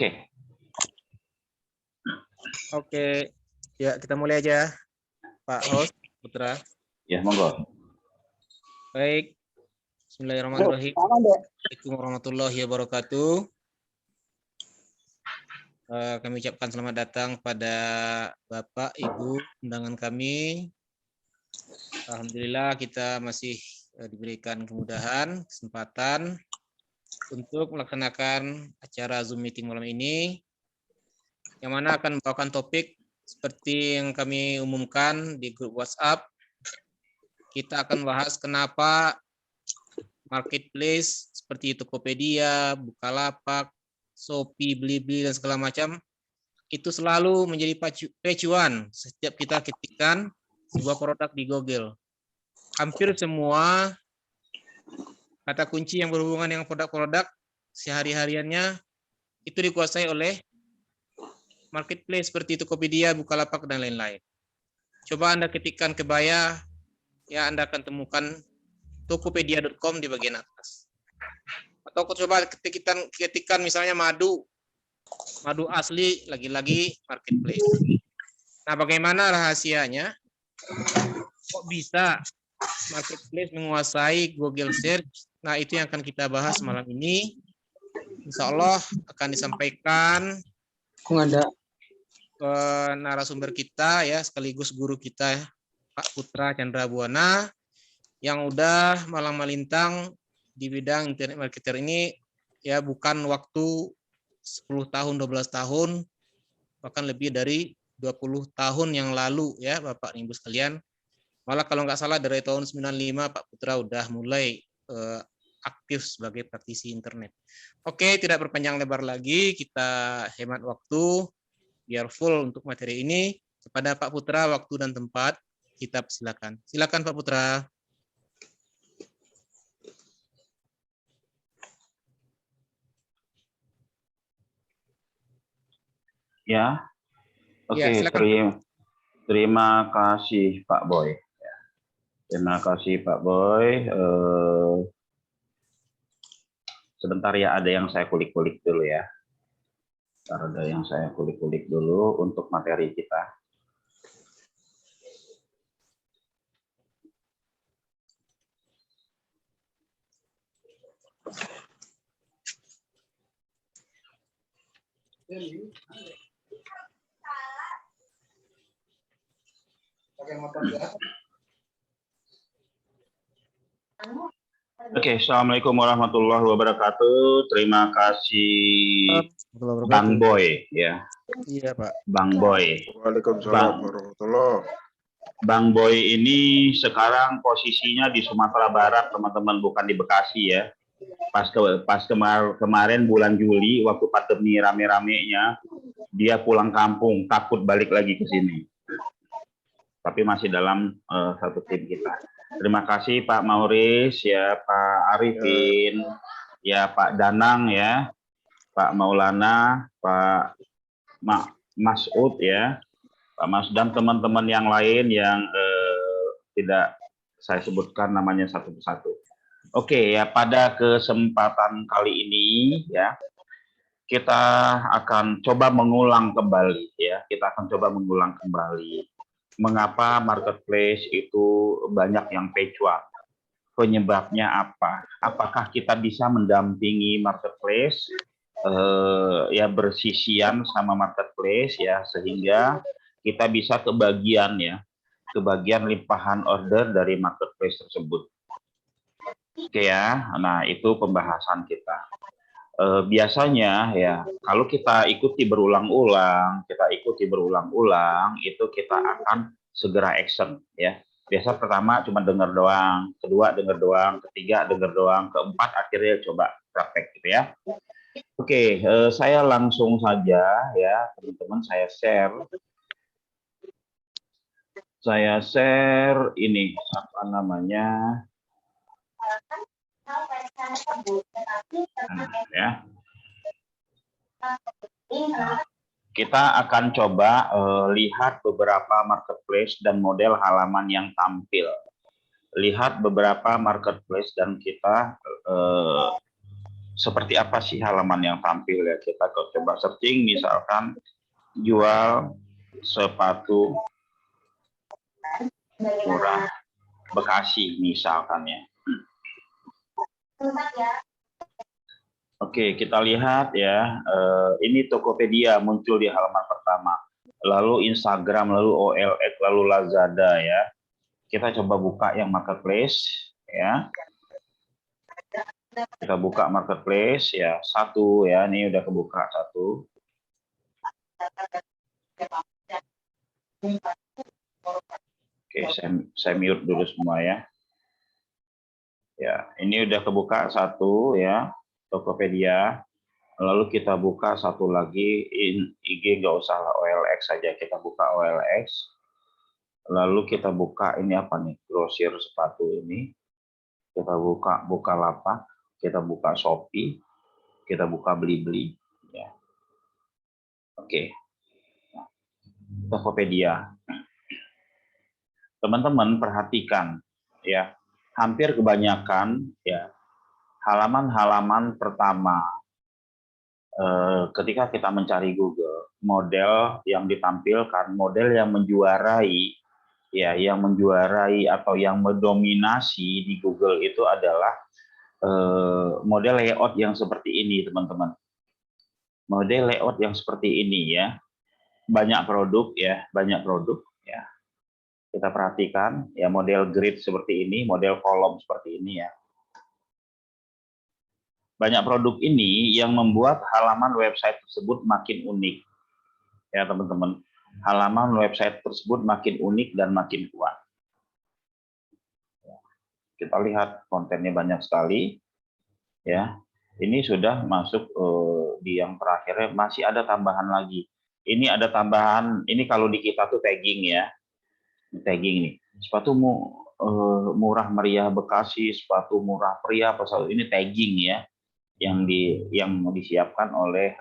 Oke. Oke, ya kita mulai aja, Pak Host Putra. Ya, monggo. Baik, Bismillahirrahmanirrahim. Assalamualaikum warahmatullahi wabarakatuh. Kami ucapkan selamat datang pada Bapak, Ibu, undangan kami. Alhamdulillah kita masih diberikan kemudahan, kesempatan untuk melaksanakan acara Zoom meeting malam ini, yang mana akan membawakan topik seperti yang kami umumkan di grup WhatsApp. Kita akan bahas kenapa marketplace seperti Tokopedia, Bukalapak, Shopee, Blibli, dan segala macam itu selalu menjadi pacuan setiap kita ketikkan sebuah produk di Google. Hampir semua kata kunci yang berhubungan dengan produk-produk sehari-hariannya itu dikuasai oleh marketplace seperti Tokopedia, Bukalapak, dan lain-lain. Coba Anda ketikkan kebaya, ya Anda akan temukan tokopedia.com di bagian atas. Atau coba ketikkan misalnya madu asli, lagi-lagi marketplace. Nah, bagaimana rahasianya? Kok bisa marketplace menguasai Google Search? Nah, itu yang akan kita bahas malam ini. Insya Allah akan disampaikan narasumber kita ya, sekaligus guru kita Pak Putra Chandra Buana yang udah malang melintang di bidang internet marketer ini ya, bukan waktu 10 tahun, 12 tahun, bahkan lebih dari 20 tahun yang lalu ya Bapak Ibu sekalian. Malah kalau nggak salah dari tahun 95 Pak Putra udah mulai aktif sebagai praktisi internet. Oke, tidak berpanjang lebar lagi, kita hemat waktu biar full untuk materi ini. Kepada Pak Putra, waktu dan tempat kita silakan. Silakan Pak Putra. Ya. Oke, Ya, terima kasih Pak Boy. Terima kasih Pak Boy. Sebentar ya, ada yang saya kulik-kulik dulu ya. Ada yang saya kulik-kulik dulu untuk materi kita. Oke, Assalamualaikum warahmatullahi wabarakatuh. Terima kasih Bang Boy ya. Iya Pak. Bang Boy. Waalaikumsalam warahmatullahi. Bang Boy ini sekarang posisinya di Sumatera Barat, teman-teman, bukan di Bekasi ya. Kemarin bulan Juli waktu pandemi rame-ramenya, dia pulang kampung, takut balik lagi ke sini. Tapi masih dalam satu tim kita. Terima kasih Pak Mauris ya, Pak Arifin, ya Pak Danang ya, Pak Maulana, Pak Masud ya, Pak Mas, dan teman-teman yang lain yang tidak saya sebutkan namanya satu persatu. Oke ya, pada kesempatan kali ini ya, kita akan coba mengulang kembali ya, mengapa marketplace itu banyak yang pecuat. Penyebabnya apa? Apakah kita bisa mendampingi marketplace ya, bersisian sama marketplace ya, sehingga kita bisa kebagian limpahan order dari marketplace tersebut. Oke ya, nah itu pembahasan kita. Biasanya ya, kalau kita ikuti berulang-ulang, itu kita akan segera action ya. Biasa pertama cuma dengar doang, kedua dengar doang, ketiga dengar doang, keempat akhirnya coba praktek gitu ya. Oke, saya langsung saja ya teman-teman, saya share ini apa namanya. Ya. Kita akan coba lihat beberapa marketplace dan model halaman yang tampil. Lihat beberapa marketplace dan kita seperti apa sih halaman yang tampil ya. Kita coba searching misalkan jual sepatu murah Bekasi misalkan ya. Oke, kita lihat ya. Ini Tokopedia muncul di halaman pertama. Lalu Instagram, lalu OLX, lalu Lazada ya. Kita coba buka yang marketplace ya. Kita buka marketplace ya, satu ya, ini udah kebuka satu. Oke, saya mute dulu semua ya. Ya, ini udah kebuka satu ya, Tokopedia. Lalu kita buka satu lagi, IG nggak usah OLX saja, kita buka OLX. Lalu kita buka ini apa nih, grosir sepatu ini. Kita buka Bukalapak, kita buka Shopee, kita buka Blibli. Ya. Oke, Tokopedia. Teman-teman perhatikan ya, hampir kebanyakan ya halaman-halaman pertama ketika kita mencari Google, model yang ditampilkan, model yang menjuarai ya, yang menjuarai atau yang mendominasi di Google itu adalah model layout yang seperti ini, teman-teman. Model layout yang seperti ini ya. Banyak produk ya, banyak produk ya. Kita perhatikan ya, model grid seperti ini, model kolom seperti ini ya. Banyak produk ini yang membuat halaman website tersebut makin unik. Ya, teman-teman. Halaman website tersebut makin unik dan makin kuat. Kita lihat kontennya banyak sekali. Ya. Ini sudah masuk di yang terakhirnya, masih ada tambahan lagi. Ini ada tambahan, ini kalau di kita tuh tagging ya. Tagging nih, sepatu murah meriah Bekasi, sepatu murah pria, pasal ini tagging ya, yang disiapkan oleh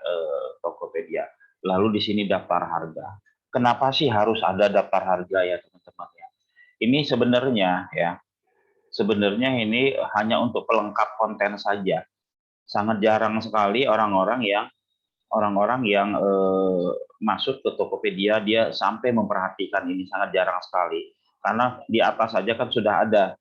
Tokopedia. Lalu di sini daftar harga. Kenapa sih harus ada daftar harga ya teman-teman ya? Ini sebenarnya ini hanya untuk pelengkap konten saja. Sangat jarang sekali orang-orang yang masuk ke Tokopedia dia sampai memperhatikan ini, sangat jarang sekali. Karena di atas saja kan sudah ada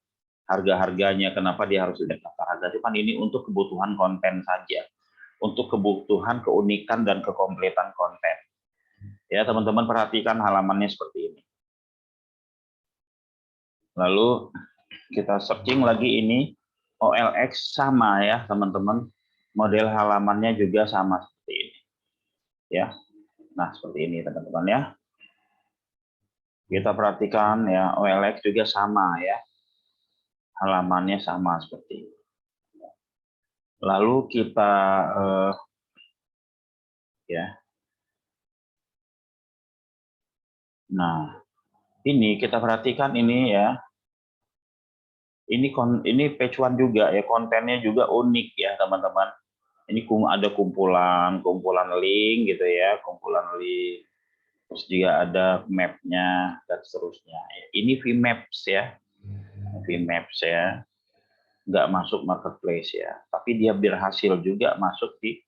harga-harganya, kenapa dia harus daftar harga? Itu kan ini untuk kebutuhan konten saja, untuk kebutuhan keunikan dan kekompletan konten. Ya teman-teman perhatikan halamannya seperti ini. Lalu kita searching lagi ini OLX sama ya teman-teman, model halamannya juga sama seperti ini. Ya. Nah, seperti ini teman-teman ya. Kita perhatikan ya, OLX juga sama ya. Halamannya sama seperti ini. Lalu kita ya. Nah, ini kita perhatikan ini ya. Ini page one juga ya, kontennya juga unik ya, teman-teman. Ini ada kumpulan link gitu ya, kumpulan link. Terus juga ada map-nya dan seterusnya. Ini Vmaps ya. Vmaps ya. Nggak masuk marketplace ya, tapi dia berhasil juga masuk di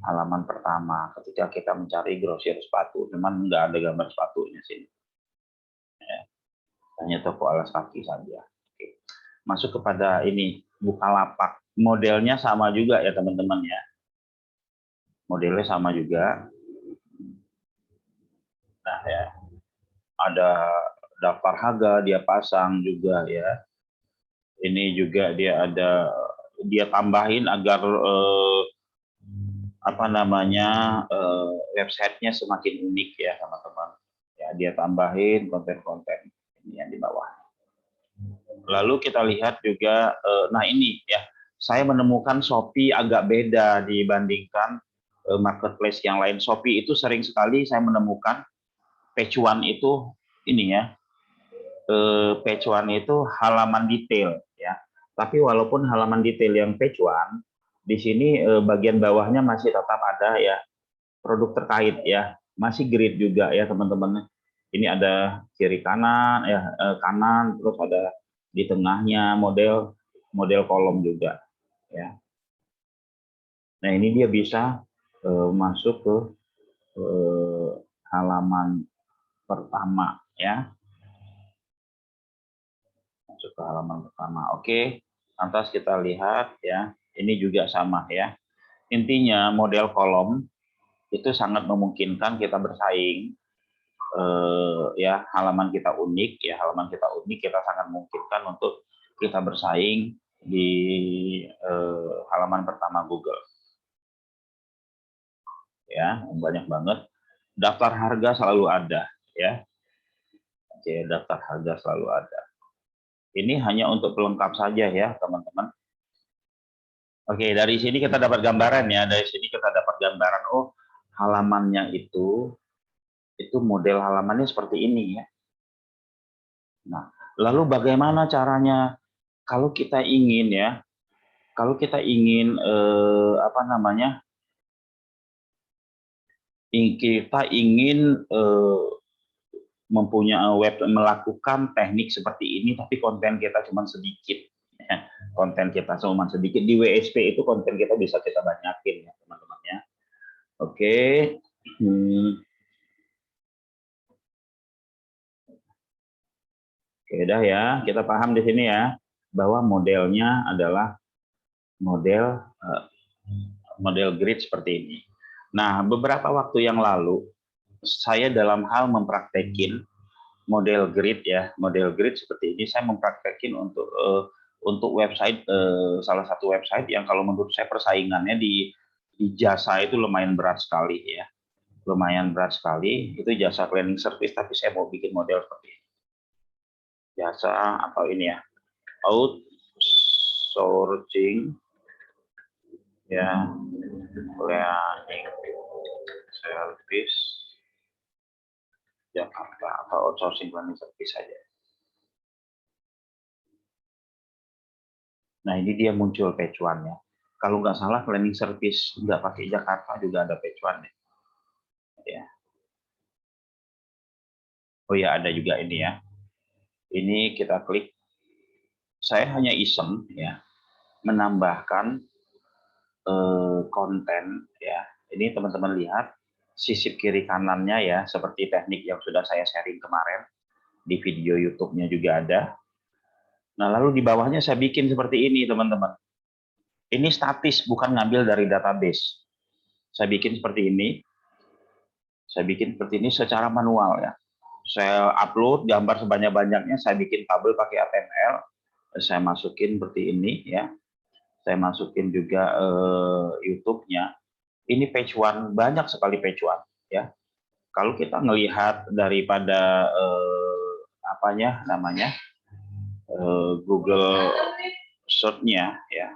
halaman pertama ketika kita mencari grosir sepatu. Memang nggak ada gambar sepatunya sini. Ya. Hanya toko alas kaki saja. Oke. Masuk kepada ini Bukalapak. Modelnya sama juga ya teman-teman ya. Modelnya sama juga. Nah ya, ada daftar harga dia pasang juga ya. Ini juga dia tambahin agar websitenya semakin unik ya teman-teman. Ya dia tambahin konten-konten ini yang di bawah. Lalu kita lihat juga, nah ini ya, saya menemukan Shopee agak beda dibandingkan marketplace yang lain. Shopee itu sering sekali saya menemukan page one itu ini ya, page one itu halaman detail ya. Tapi walaupun halaman detail yang page one, di sini bagian bawahnya masih tetap ada ya produk terkait ya, masih grid juga ya teman-teman. Ini ada kiri kanan ya, kanan, terus ada di tengahnya model kolom juga ya. Nah, ini dia bisa masuk ke halaman pertama ya. Masuk ke halaman pertama. Oke, lantas kita lihat ya. Ini juga sama ya. Intinya model kolom itu sangat memungkinkan kita bersaing. Ya, halaman kita unik ya, halaman kita unik, kita sangat memungkinkan untuk kita bersaing di halaman pertama Google. Ya, banyak banget. Daftar harga selalu ada ya. Oke, daftar harga selalu ada. Ini hanya untuk pelengkap saja ya, teman-teman. Oke, dari sini kita dapat gambaran ya. Dari sini kita dapat gambaran, oh, halamannya itu model halamannya seperti ini ya. Nah, lalu bagaimana caranya kalau kita ingin ya, kalau kita ingin apa namanya? Kita ingin melakukan teknik seperti ini, tapi konten kita cuma sedikit. Ya. Konten kita cuma sedikit. Di WSP itu konten kita bisa kita banyakin ya, teman-teman ya. Oke. Oke, dah ya. Kita paham di sini ya, bahwa modelnya adalah model grid seperti ini. Nah, beberapa waktu yang lalu saya dalam hal mempraktekin model grid ya, model grid seperti ini saya mempraktekin untuk website, salah satu website yang kalau menurut saya persaingannya di jasa itu lumayan berat sekali ya, lumayan berat sekali. Itu jasa cleaning service, tapi saya mau bikin model seperti ini. Jasa atau ini ya, outsourcing ya, cleaning service Jakarta, atau outsourcing cleaning service saja. Nah, ini dia muncul page one-nya. Kalau nggak salah cleaning service nggak pakai Jakarta juga ada page one-nya. Ya. Oh ya, ada juga ini ya. Ini kita klik. Saya hanya iseng ya, menambahkan konten ya. Ini teman-teman lihat sisip kiri kanannya ya, seperti teknik yang sudah saya sharing kemarin di video YouTube-nya juga ada. Nah, lalu di bawahnya saya bikin seperti ini, teman-teman. Ini statis, bukan ngambil dari database. Saya bikin seperti ini. Saya bikin seperti ini secara manual ya. Saya upload gambar sebanyak-banyaknya, saya bikin tabel pakai HTML, saya masukin seperti ini ya. Saya masukin juga YouTube-nya. Ini page one, banyak sekali page one ya. Kalau kita melihat daripada apanya namanya Google search-nya ya.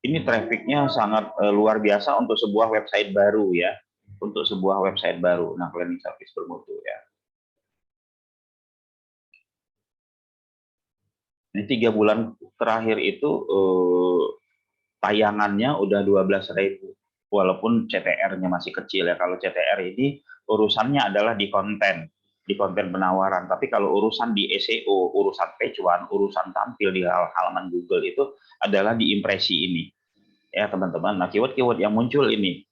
Ini traffic-nya sangat luar biasa untuk sebuah website baru ya. Untuk sebuah website baru. Nah, cleaning service bermutu ya. Ini 3 bulan terakhir itu tayangannya udah 12.000. Walaupun CTR-nya masih kecil ya. Kalau CTR ini urusannya adalah di konten penawaran. Tapi kalau urusan di SEO, urusan page one, urusan tampil di halaman Google itu adalah di impresi ini. Ya, teman-teman. Nah, keyword-keyword yang muncul ini.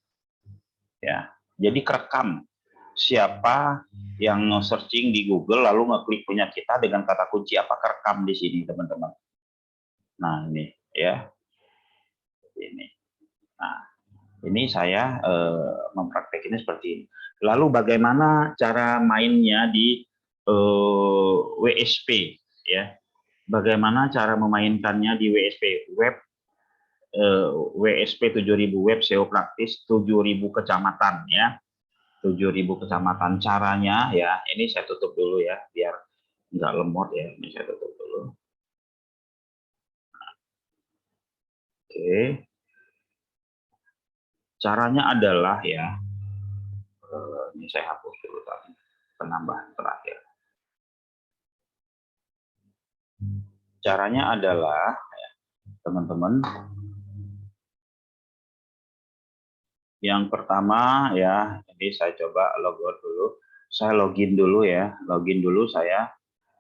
Ya. Jadi kerekam siapa yang searching di Google lalu ngeklik punya kita dengan kata kunci apa, kerekam di sini, teman-teman. Nah, ini ya. Ini. Nah, ini saya mempraktekinnya seperti ini. Lalu bagaimana cara mainnya di WSP ya? Bagaimana cara memainkannya di WSP web WSP 7000 web SEO praktis 7000 kecamatan ya. 7000 kecamatan. Caranya ya, ini saya tutup dulu ya biar nggak lemot ya. Ini saya tutup dulu. Oke. Caranya adalah ya, ini saya hapus dulu tadi penambahan terakhir. Caranya adalah teman-teman, yang pertama ya, ini saya coba logout dulu. Saya login dulu ya, login dulu saya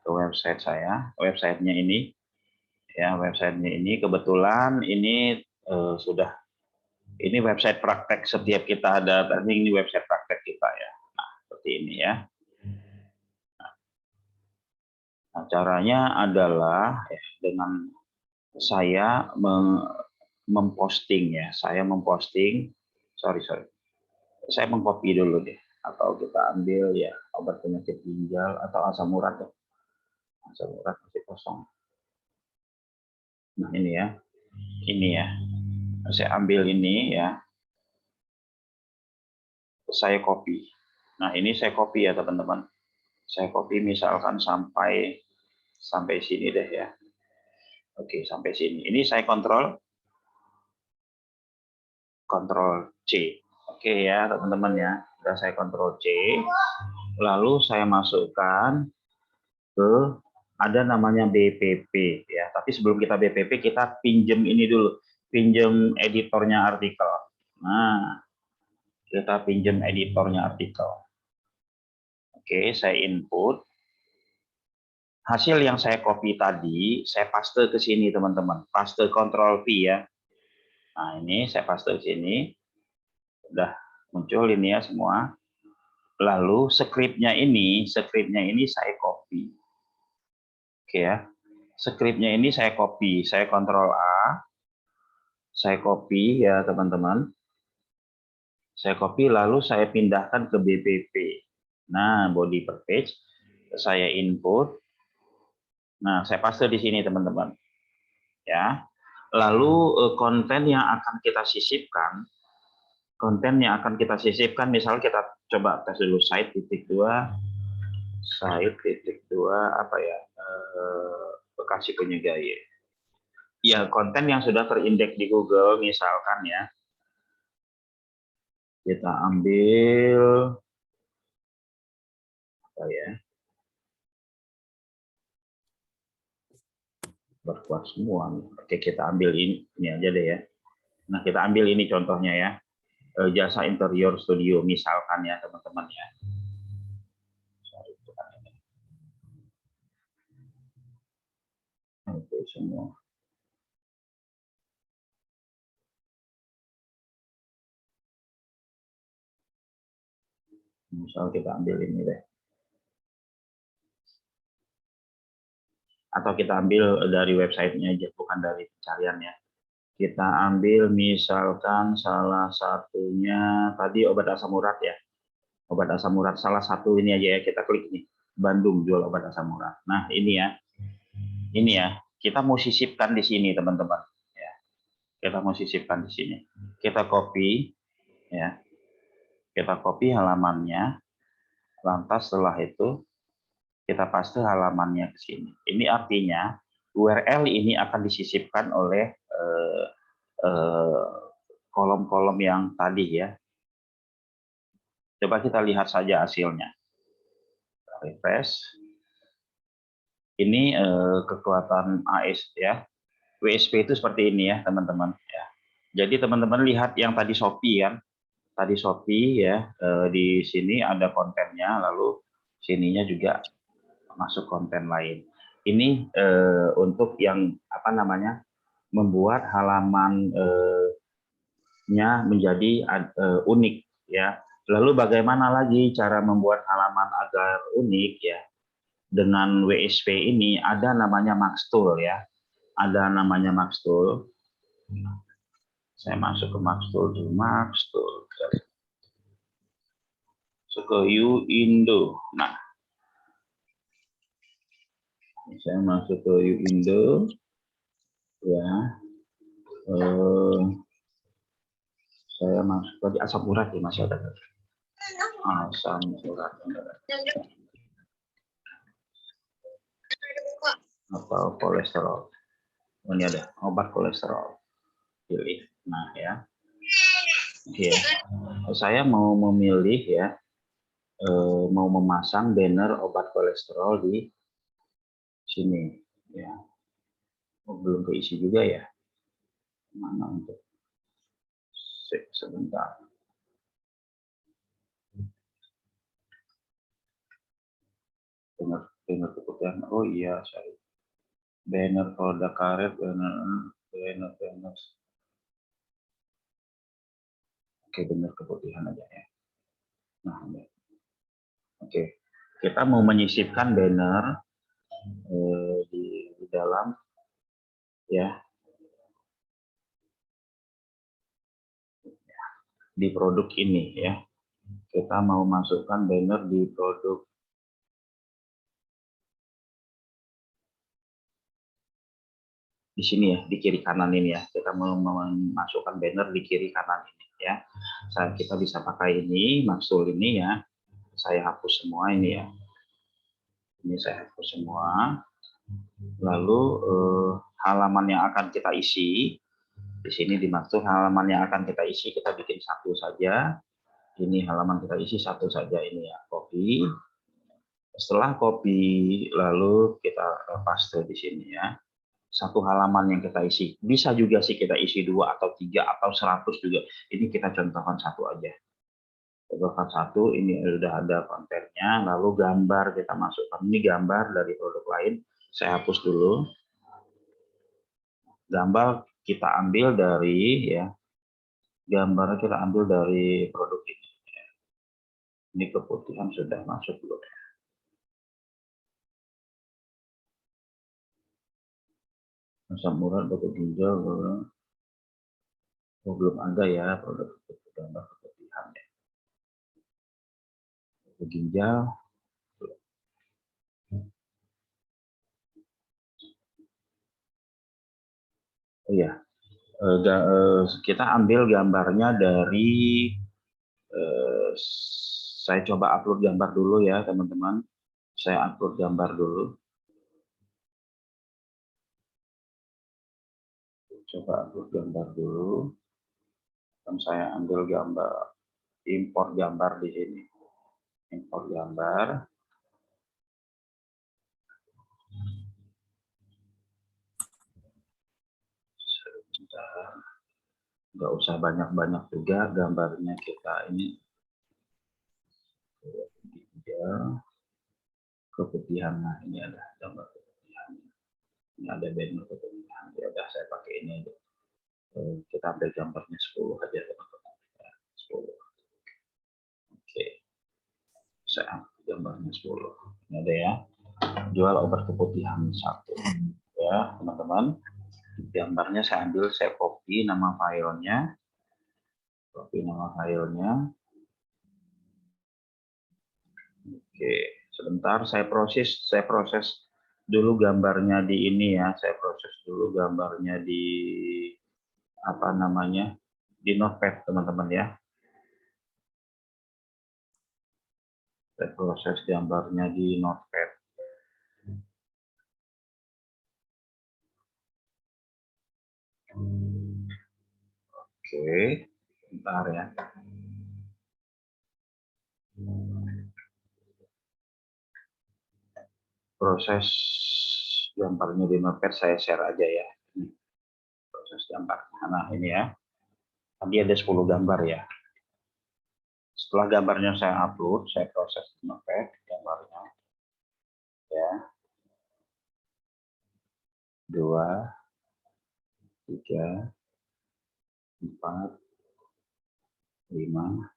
ke website saya, websitenya ini ya, websitenya ini kebetulan ini sudah Ini website praktek setiap kita ada training, ini website praktek kita ya. Nah, seperti ini ya. Nah, caranya adalah ya, dengan saya memposting ya. Saya memposting, sorry. Saya mengcopy dulu deh. Atau kita ambil ya obat penyakit ginjal atau asam urat ya. Asam urat masih kosong. Nah ini ya. Ini ya. Saya ambil ini ya. Saya copy. Nah ini saya copy ya teman-teman. Saya copy misalkan sampai sini deh ya. Oke, sampai sini. Ini saya kontrol C. Oke ya teman-teman ya. Sudah saya kontrol C. Lalu saya masukkan ke ada namanya BPP ya. Tapi sebelum kita BPP kita pinjem ini dulu. Pinjem editornya artikel. Nah, kita pinjem editornya artikel. Oke, saya input. Hasil yang saya copy tadi, saya paste ke sini teman-teman. Paste Ctrl V ya. Nah, ini saya paste ke sini. Udah muncul ini ya semua. Lalu skripnya ini saya copy. Oke ya. Skripnya ini saya copy. Saya Ctrl A. Saya copy ya teman-teman. Saya copy lalu saya pindahkan ke BPP. Nah, body per page. Saya input. Nah, saya paste di sini teman-teman. Ya. Lalu konten yang akan kita sisipkan, misal kita coba tes dulu site titik 2 apa ya, Bekasi Penyegaya. Ya, konten yang sudah terindeks di Google misalkan ya. Kita ambil apa ya? Berkuat semua. Oke, kita ambil ini aja deh ya. Nah, kita ambil ini contohnya ya. Jasa interior studio misalkan ya, teman-teman ya. Oke, semua. Misal kita ambil ini deh. Atau kita ambil dari websitenya aja, bukan dari pencariannya. Kita ambil misalkan salah satunya tadi obat asam urat ya. Obat asam urat salah satu ini aja ya, kita klik nih. Bandung jual obat asam urat. Nah, ini ya. Ini ya. Kita mau sisipkan di sini, teman-teman. Ya. Kita mau sisipkan di sini. Kita copy ya. Kita copy halamannya. Lantas setelah itu kita paste halamannya ke sini. Ini artinya URL ini akan disisipkan oleh kolom-kolom yang tadi ya. Coba kita lihat saja hasilnya. Refresh. Ini kekuatan AS ya. WSP itu seperti ini ya teman-teman. Ya. Jadi teman-teman lihat yang tadi Shopee kan. Tadi Shopee ya, di sini ada kontennya, lalu sininya juga masuk konten lain. Ini untuk yang apa namanya, membuat halaman-nya menjadi unik ya. Lalu bagaimana lagi cara membuat halaman agar unik ya? Dengan WSP ini ada namanya Maxtool ya. Ada namanya Maxtool. Saya masuk ke Maxtool dulu, Maxtool. Ke Uindo. Nah, saya masuk ke Uindo. Ya. Saya masuk ke asam urat ya, masih ada. Asam urat. Atau kolesterol. Ini ada obat kolesterol. Pilih. Nah, ya. Ya. Saya mau memilih ya, mau memasang banner obat kolesterol di sini ya. Belum keisi juga ya. Mana untuk sebentar. Banner kebutuhan. Oh iya, saya banner produk karet, banner. Oke, benar keputihan aja ya. Nah, oke. Kita mau menyisipkan banner di dalam ya di produk ini ya. Kita mau masukkan banner di produk di sini ya, di kiri kanan ini ya. Kita mau memasukkan banner di kiri kanan ini ya. Kita bisa pakai ini, maksud ini ya. Saya hapus semua ini ya. Ini saya hapus semua. Lalu halaman yang akan kita isi di sini dimaksud halaman yang akan kita isi, kita bikin satu saja. Ini halaman kita isi satu saja ini ya, copy. Setelah copy, lalu kita paste di sini ya. Satu halaman yang kita isi. Bisa juga sih kita isi 2 atau 3 atau 100 juga. Ini kita contohkan satu aja. Contohkan satu, ini sudah ada kontennya, lalu gambar kita masukkan. Ini gambar dari produk lain. Saya hapus dulu. Gambar kita ambil dari ya. Gambarnya kita ambil dari produk ini. Ini keputihan sudah masuk belum? Asam urat, batu ginjal, belum ada ya produk gambar keputihan ya. Batu ginjal. Oh ya, kita ambil gambarnya dari saya coba upload gambar dulu ya teman-teman. Saya upload gambar dulu. Coba upload gambar dulu. Dan saya ambil gambar, import gambar di sini. Import gambar. Sebentar. Nggak usah banyak-banyak juga gambarnya kita ini. Keputihan, nah ini ada gambar keputihan. Ini ada banner keputihan. Ya udah saya pakai ini. Kita ambil gambarnya 10 aja teman-teman. 10. Oke. Saya ambil gambarnya 10. Ini ada ya. Jual obat keputihan 1. Ya, teman-teman. Gambarnya saya ambil, saya copy nama filenya. Copy nama filenya. Oke, sebentar saya proses dulu gambarnya di ini ya. Saya proses dulu gambarnya di apa namanya? Di Notepad, teman-teman ya. Saya proses gambarnya di Notepad. Oke, bentar ya. Proses gambarnya di Notepad saya share aja ya. Proses gambar. Nah, ini ya. Tadi ada 10 gambar ya. Setelah gambarnya saya upload, saya proses di Notepad gambarnya. Ya. 2, 3, 4, 5.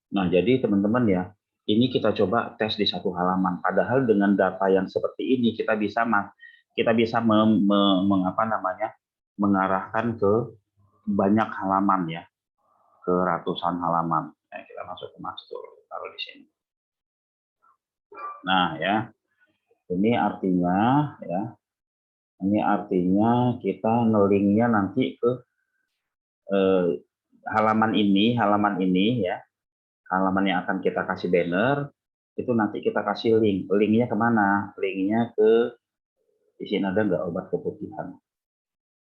Nah, jadi teman-teman ya, ini kita coba tes di satu halaman. Padahal dengan data yang seperti ini kita bisa mengarahkan ke banyak halaman ya, ke ratusan halaman. Nah, kita masuk ke master, taruh di sini. Nah, ya. Ini artinya kita nge-linknya nanti ke halaman ini ya. Halaman yang akan kita kasih banner, itu nanti kita kasih link. Linknya kemana? Linknya ke, di sini ada nggak obat keputihan?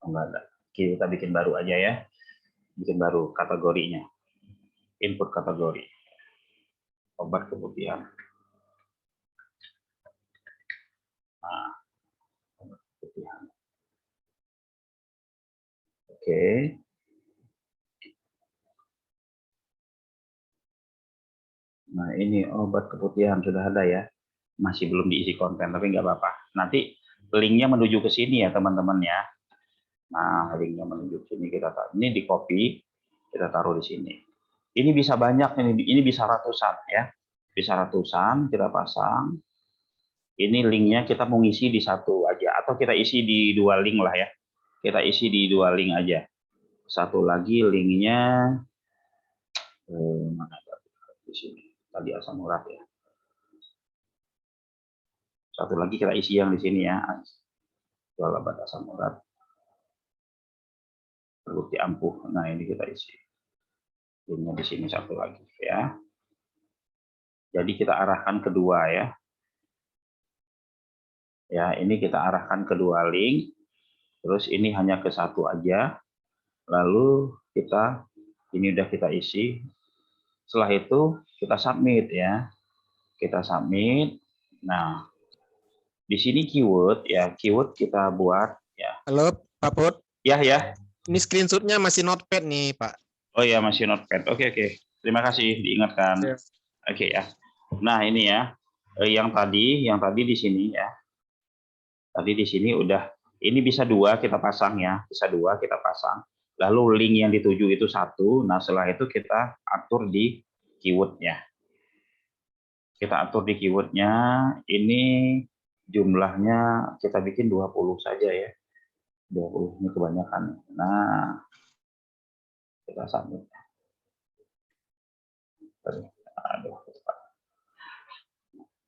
Oh, nggak ada. Kita bikin baru aja ya. Bikin baru kategorinya. Input kategori. Obat keputihan. Nah, obat keputihan. Oke. Nah, ini obat keputihan sudah ada ya. masih belum diisi konten, tapi nggak apa-apa. Nanti linknya menuju ke sini ya teman-teman ya. Nah, linknya menuju ke sini kita taruh. Ini di copy, kita taruh di sini. Ini bisa banyak, ini bisa ratusan ya. Bisa ratusan, kita pasang. Ini linknya kita mau ngisi di satu aja, atau kita isi di dua link lah ya. Kita isi di dua link aja. Satu lagi linknya, mana di sini, tadi asam urat ya. Satu lagi kita isi yang di sini ya, jual obat asam urat, terbukti ampuh. Nah ini kita isi, linknya di sini satu lagi ya. Jadi kita arahkan kedua ya. Ya ini kita arahkan kedua link, terus ini hanya ke satu aja. Lalu kita ini udah kita isi. Setelah itu kita submit ya. Kita submit. Nah di sini keyword ya, keyword kita buat ya. Halo, Pak Put. Ya ya. Ini screenshotnya masih notepad nih, Pak. Oh ya masih notepad. Oke oke. Terima kasih diingatkan. Ya. Oke ya. Nah ini ya, yang tadi di sini ya. Tadi di sini udah. Ini bisa dua kita pasang ya. Bisa dua kita pasang. Lalu link yang dituju itu satu. Nah setelah itu kita atur di keywordnya. Kita atur di keywordnya. Ini jumlahnya kita bikin 20 saja ya. 20 ini kebanyakan. Nah, kita submit. Aduh,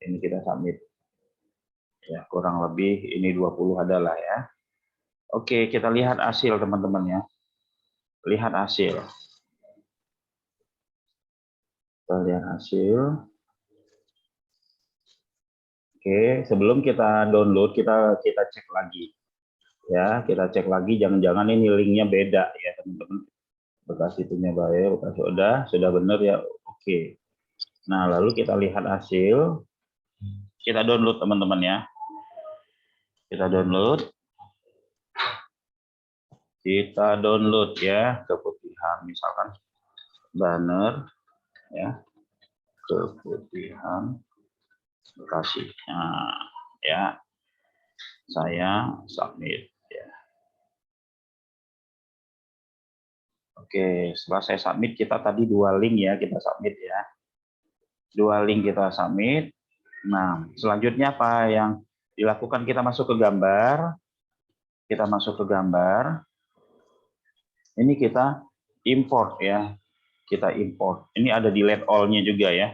ini kita submit. Ya, kurang lebih ini 20 adalah ya. Oke, kita lihat hasil teman-teman ya. Lihat hasil. Kita lihat hasil. Oke, sebelum kita download kita cek lagi. Ya, kita cek lagi, jangan-jangan ini linknya beda ya teman-teman. Bekas itunya baik, bekas sudah benar ya. Oke. Nah, lalu kita lihat hasil. Kita download teman-teman ya. Kita download. Kita download ya, keputihan misalkan banner ya. Keputihan Bekasi. Nah, ya. Saya submit ya. Oke, setelah saya submit, kita tadi dua link ya kita submit ya. Dua link kita submit. Nah, selanjutnya apa yang dilakukan? Kita masuk ke gambar. Kita masuk ke gambar. Ini kita import ya. Kita import. Ini ada delete all-nya juga ya.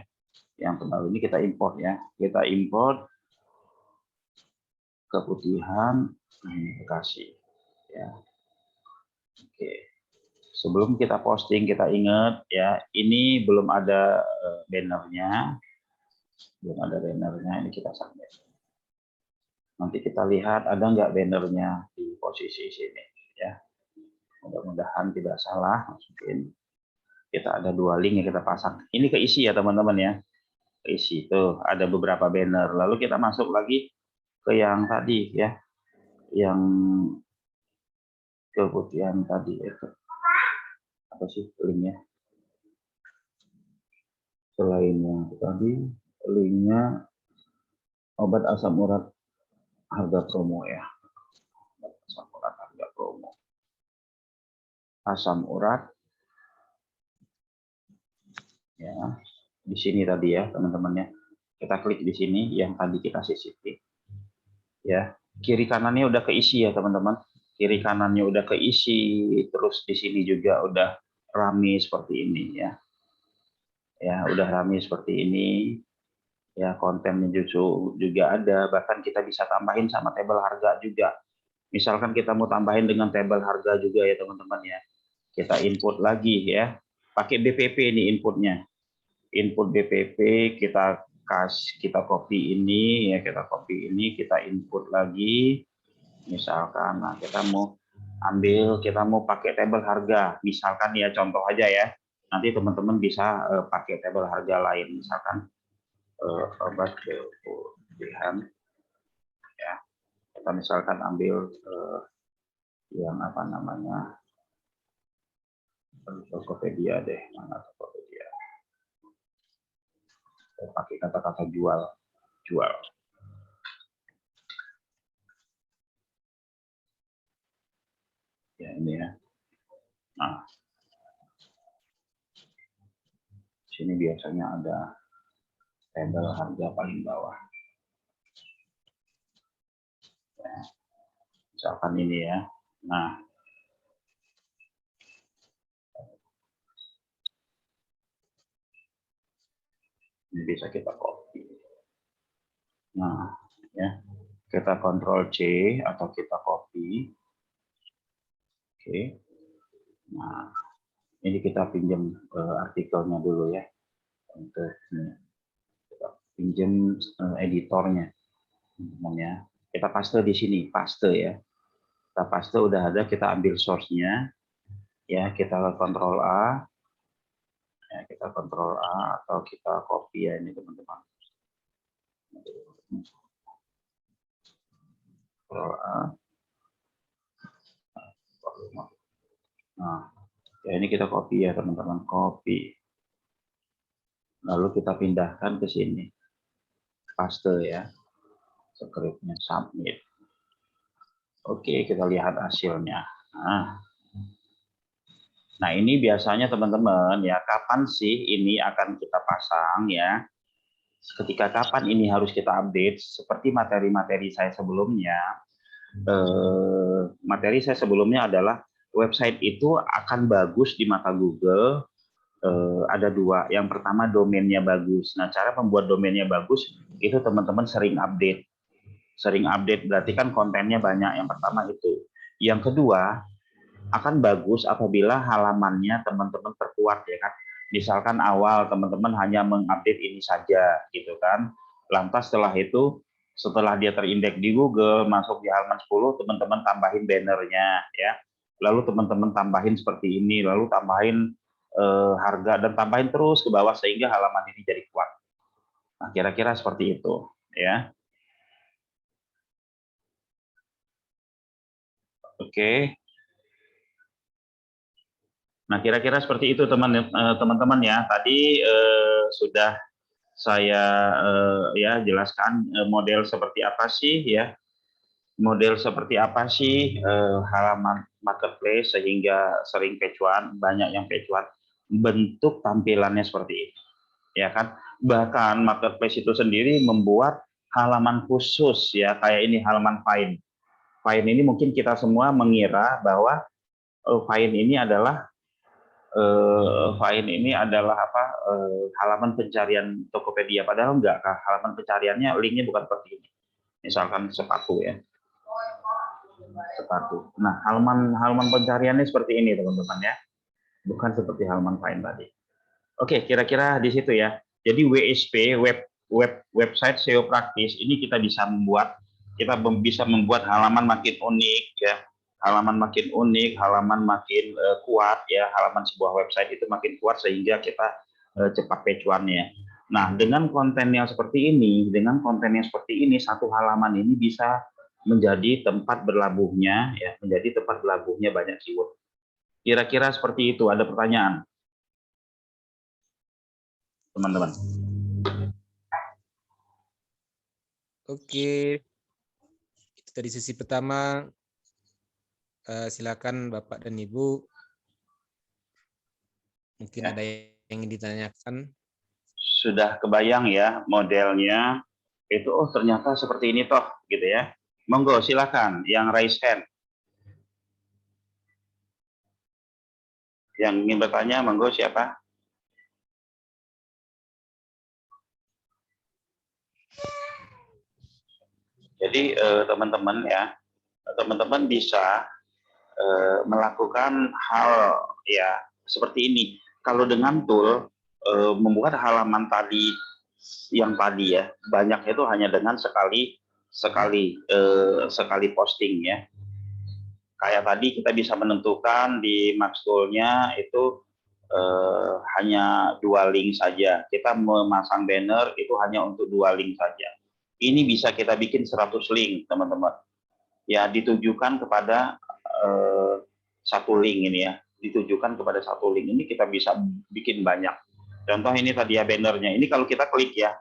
Yang terbaru ini kita import ya. Kita import keputihan Bekasi ya. Oke. Sebelum kita posting kita ingat ya, ini belum ada bannernya. Belum ada bannernya, ini kita submit. Nanti kita lihat ada nggak bannernya di posisi sini ya. Mudah-mudahan tidak salah, masukin. Kita ada dua link yang kita pasang. Ini keisi ya teman-teman ya. Keisi tuh ada beberapa banner. Lalu kita masuk lagi ke yang tadi ya. Yang keputihan tadi itu. Apa sih linknya? Selain yang tadi, linknya obat asam urat harga promo ya. Asam urat harga promo. Asam urat ya. Di sini tadi ya, teman-teman ya. Kita klik di sini yang tadi kita sisipin. Ya, kiri kanannya udah keisi ya, teman-teman. Kiri kanannya udah keisi, terus di sini juga udah rame seperti ini ya. Ya, udah rame seperti ini. Ya, kontennya justru juga ada, bahkan kita bisa tambahin sama tabel harga juga. Misalkan kita mau tambahin dengan tabel harga juga ya, teman-teman ya. Kita input lagi ya. Pakai BPP ini inputnya. Input BPP kita copy ini ya, kita copy ini, kita input lagi. Misalkan nah kita mau pakai tabel harga, misalkan ya contoh aja ya. Nanti teman-teman bisa pakai tabel harga lain, misalkan obat keputihan ya. Kita misalkan ambil yang apa namanya? Tokopedia deh, mana Tokopedia. Pakai kata-kata jual jual. Ya, ini ya. Nah, sini biasanya ada tabel harga paling bawah. Ya, misalkan ini ya. Nah, ini bisa kita copy. Nah, ya, kita Ctrl C atau kita copy. Oke. Nah, ini kita pinjam artikelnya dulu ya. Untuk kita pinjam editornya. Namanya. Kita paste di sini, paste ya. Kita paste udah ada, kita ambil source-nya. Ya, kita Ctrl A. Ya, kita Ctrl A atau kita copy ya ini teman-teman. Ctrl A. Nah, ya ini kita copy ya teman-teman, copy. Lalu kita pindahkan ke sini. Paste ya. Scriptnya submit. Oke, kita lihat hasilnya. Nah, ini biasanya teman-teman ya, kapan sih ini akan kita pasang ya? Ketika kapan ini harus kita update? Seperti materi-materi saya sebelumnya. Materi saya sebelumnya adalah website itu akan bagus di mata Google. Ada dua. Yang pertama domainnya bagus. Nah, cara membuat domainnya bagus itu teman-teman sering update. Sering update berarti kan kontennya banyak. Yang pertama itu. Yang kedua akan bagus apabila halamannya teman-teman perkuat ya kan. Misalkan awal teman-teman hanya mengupdate ini saja gitu kan. Lantas setelah dia terindeks di Google, masuk di halaman 10, teman-teman tambahin bannernya ya. Lalu teman-teman tambahin seperti ini, lalu tambahin harga dan tambahin terus ke bawah sehingga halaman ini jadi kuat. Nah, kira-kira seperti itu ya. Oke. Nah, kira-kira seperti itu teman-teman ya. Tadi sudah saya ya jelaskan model seperti apa sih ya. Model seperti apa sih halaman marketplace sehingga sering pecuan, banyak yang pecuan. Bentuk tampilannya seperti ini. Ya kan? Bahkan marketplace itu sendiri membuat halaman khusus ya, kayak ini halaman Find. Find ini mungkin kita semua mengira bahwa Find ini adalah halaman pencarian Tokopedia, padahal enggak, halaman pencariannya linknya bukan seperti ini. Misalkan sepatu ya, sepatu. Nah, halaman pencariannya seperti ini teman-teman ya, bukan seperti halaman Find tadi. Oke, kira-kira di situ ya. Jadi WSP, website SEO praktis ini kita bisa membuat halaman makin unik ya. Halaman makin unik, halaman makin kuat ya, halaman sebuah website itu makin kuat sehingga kita cepat pecuannya. Nah, dengan konten yang seperti ini, satu halaman ini bisa menjadi tempat berlabuhnya ya, banyak keyword. Kira-kira seperti itu. Ada pertanyaan, teman-teman? Oke, itu tadi sesi pertama. Silakan Bapak dan Ibu. Mungkin ada yang ingin ditanyakan. Sudah kebayang ya modelnya itu, oh ternyata seperti ini toh gitu ya. Monggo silakan yang raise hand. Yang ingin bertanya monggo siapa? Jadi teman-teman ya, teman-teman bisa melakukan hal ya seperti ini. Kalau dengan tool membuat halaman tadi ya, banyak itu hanya dengan sekali posting ya. Kayak tadi kita bisa menentukan di Maxtool-nya itu hanya 2 link saja. Kita memasang banner itu hanya untuk 2 link saja. Ini bisa kita bikin 100 link, teman-teman. Ya, ditujukan kepada 1 link ini ya. Ditujukan kepada 1 link ini kita bisa bikin banyak. Contoh ini tadi ya bannernya. Ini kalau kita klik ya.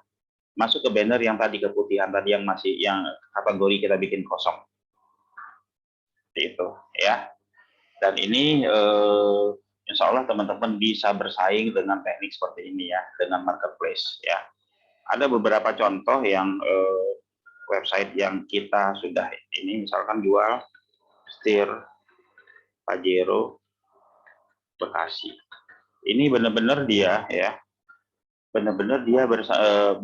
masuk ke banner yang tadi keputihan tadi yang masih yang kategori kita bikin kosong. Itu ya. Dan ini insya Allah teman-teman bisa bersaing dengan teknik seperti ini ya, dengan marketplace ya. Ada beberapa contoh yang website yang kita sudah ini, misalkan jual setir Pajero Bekasi. Ini benar-benar dia ya, benar-benar dia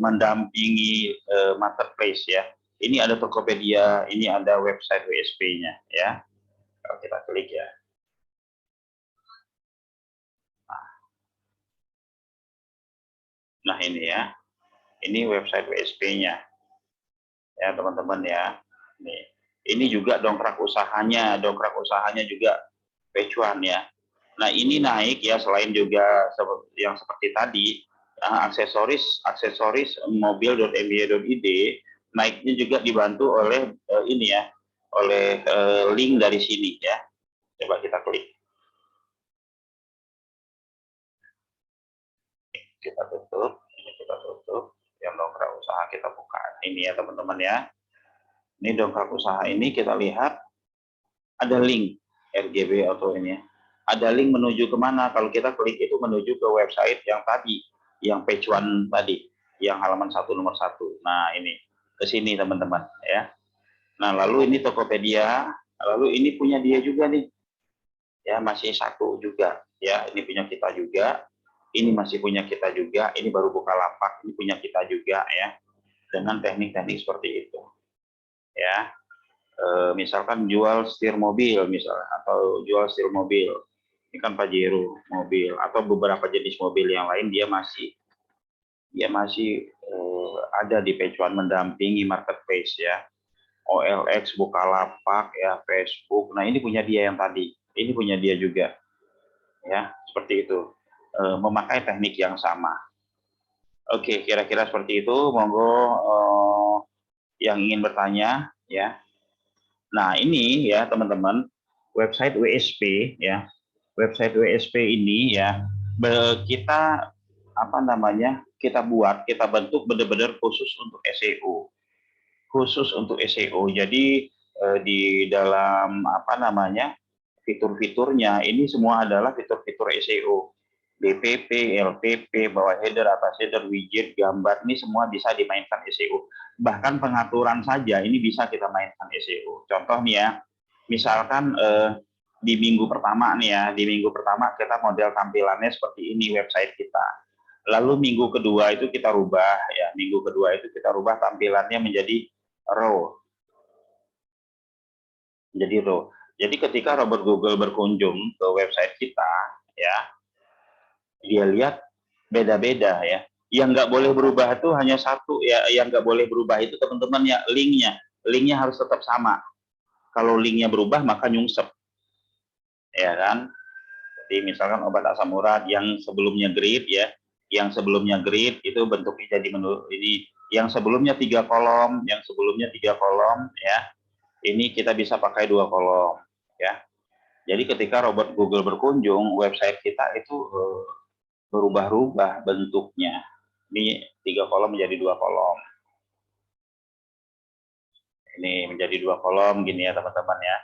mendampingi marketplace ya. Ini ada Tokopedia, ini ada website WSP-nya ya. Kalau kita klik ya. Nah ini ya, ini website WSP-nya ya teman-teman ya. Ini juga dongkrak usahanya juga pecuan ya. Nah ini naik ya, selain juga yang seperti tadi aksesoris mobil.my.id, naiknya juga dibantu oleh ini ya, oleh link dari sini ya. Coba kita klik. Kita tutup, ini kita tutup, yang dongkrak usaha kita buka. Ini ya teman-teman ya. Ini dongkrak usaha ini kita lihat ada link RGB atau ini ya. Ada link menuju kemana? Kalau kita klik itu menuju ke website yang tadi, yang page one tadi, yang halaman 1 nomor 1. Nah ini ke sini teman-teman ya. Nah lalu ini Tokopedia, lalu ini punya dia juga nih, ya masih satu juga ya. Ini punya kita juga. Ini masih punya kita juga, ini baru Bukalapak, ini punya kita juga ya, dengan teknik-teknik seperti itu. Ya, misalkan jual setir mobil misalnya, atau jual setir mobil, ini kan Pajero mobil, atau beberapa jenis mobil yang lain dia masih ada di page one mendampingi marketplace ya, OLX, Bukalapak ya, Facebook. Nah ini punya dia yang tadi, ini punya dia juga, ya seperti itu. Memakai teknik yang sama. Oke, kira-kira seperti itu. Monggo yang ingin bertanya ya. Nah ini ya teman-teman, website WSP ya, website WSP ini ya kita kita bentuk benar-benar khusus untuk SEO, Jadi di dalam fitur-fiturnya ini semua adalah fitur-fitur SEO. BPP, LPP, bawah header, atas header, widget, gambar, ini semua bisa dimainkan SEO. Bahkan pengaturan saja ini bisa kita mainkan SEO. Contoh nih ya, misalkan di minggu pertama nih ya, di minggu pertama kita model tampilannya seperti ini website kita. Lalu minggu kedua itu kita rubah ya, tampilannya menjadi raw. Jadi ketika Robert Google berkunjung ke website kita ya, dia lihat beda-beda ya. Yang nggak boleh berubah itu hanya satu ya, yang nggak boleh berubah itu teman-teman ya, linknya harus tetap sama. Kalau linknya berubah maka nyungsep, ya kan? Jadi misalkan obat asam urat yang sebelumnya grid ya, itu bentuknya jadi menu ini, yang sebelumnya 3 kolom, ya. Ini kita bisa pakai 2 kolom ya. Jadi ketika Robert Google berkunjung, website kita itu berubah-ubah bentuknya. Ini 3 kolom menjadi 2 kolom. Ini menjadi 2 kolom gini ya teman-teman ya.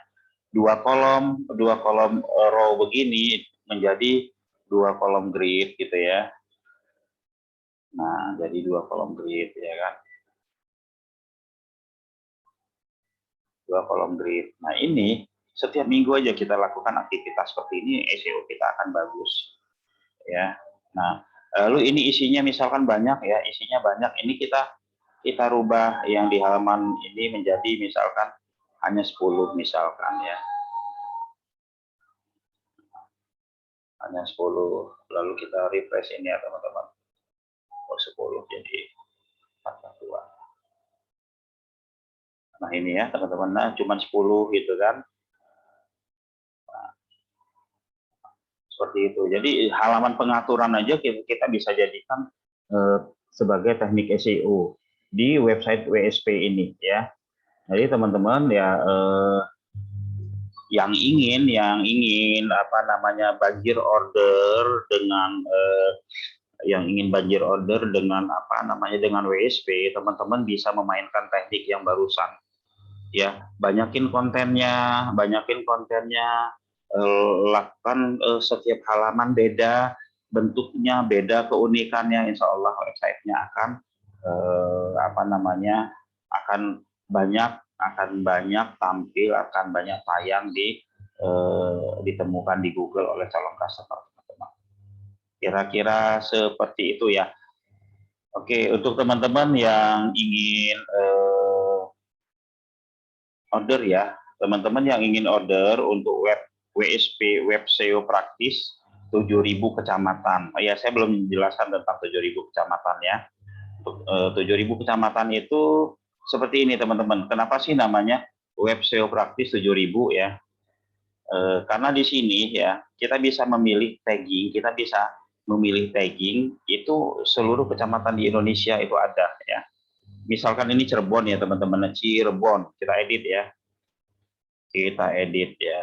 2 kolom row begini menjadi 2 kolom grid gitu ya. Nah, jadi 2 kolom grid ya kan. 2 kolom grid. Nah, ini setiap minggu aja kita lakukan aktivitas seperti ini, SEO kita akan bagus. Ya. Nah, lalu ini isinya misalkan banyak ya, ini kita rubah yang di halaman ini menjadi misalkan hanya 10 misalkan ya. Hanya 10. Lalu kita refresh ini ya teman-teman. 10 jadi 42. Nah, ini ya teman-teman, nah cuma 10 gitu kan. Nah, seperti itu. Jadi halaman pengaturan aja kita bisa jadikan sebagai teknik SEO di website WSP ini ya. Jadi teman-teman ya yang ingin banjir order dengan yang ingin banjir order dengan apa namanya dengan WSP, teman-teman bisa memainkan teknik yang barusan. Ya, banyakin kontennya, lakukan setiap halaman beda, bentuknya beda, keunikannya, insya Allah websitenya akan apa namanya akan banyak tampil, akan banyak tayang ditemukan di Google oleh calon customer, teman-teman. Kira-kira seperti itu ya. Oke, untuk teman-teman yang ingin order ya, teman-teman yang ingin order untuk WSP, web SEO praktis 7.000 kecamatan. Ya, saya belum menjelaskan tentang 7.000 kecamatan ya. Untuk 7.000 kecamatan itu seperti ini teman-teman. Kenapa sih namanya web SEO praktis 7.000 ya? Karena di sini ya kita bisa memilih tagging, itu seluruh kecamatan di Indonesia itu ada ya. Misalkan ini Cirebon ya teman-teman, Cirebon kita edit ya.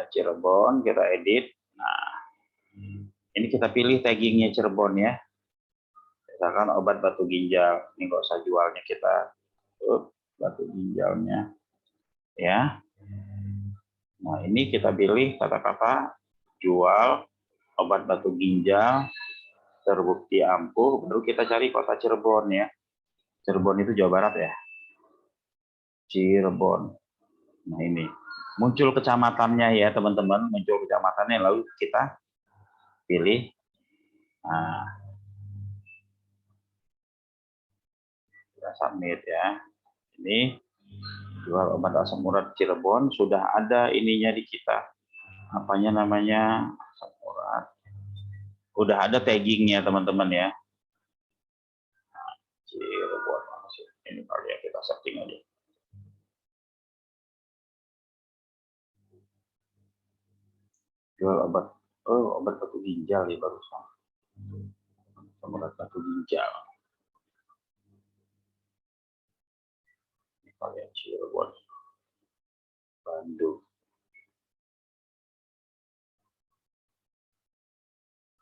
Cirebon, kita edit. Nah, ini kita pilih taggingnya Cirebon ya. Misalkan obat batu ginjal, ini nggak usah jualnya, kita batu ginjalnya ya. Nah, ini kita pilih kata-kata jual obat batu ginjal terbukti ampuh, baru kita cari kota Cirebon ya. Cirebon itu Jawa Barat ya. Cirebon. Nah, ini muncul kecamatannya ya teman-teman, muncul kecamatannya, lalu kita pilih. Nah, kita submit ya. Ini jual obat asam urat Cirebon, sudah ada ininya di kita. Apanya namanya? Asam urat. Udah ada taggingnya teman-teman ya. Nah, Cirebon. Ini kali ya, kita setting aja. Jual obat batu ginjal ya barusan. Obat batu ginjal. Ini kalian Cirebon, Bandung.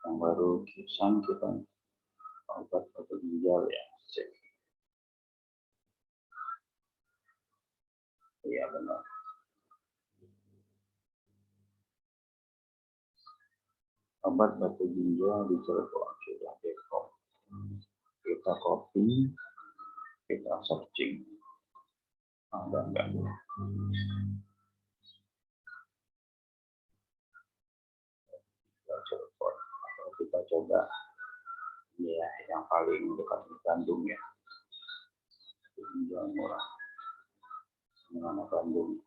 Yang baru kisan kita obat batu ginjal ya. Cek. Iya benar. Obat batu ginjal di Cirebon sudah depot. Kita copy, kita searching. Enggak. Kita coba ya yang paling dekat di Bandung ya. Ginjal murah. Mana Bandung?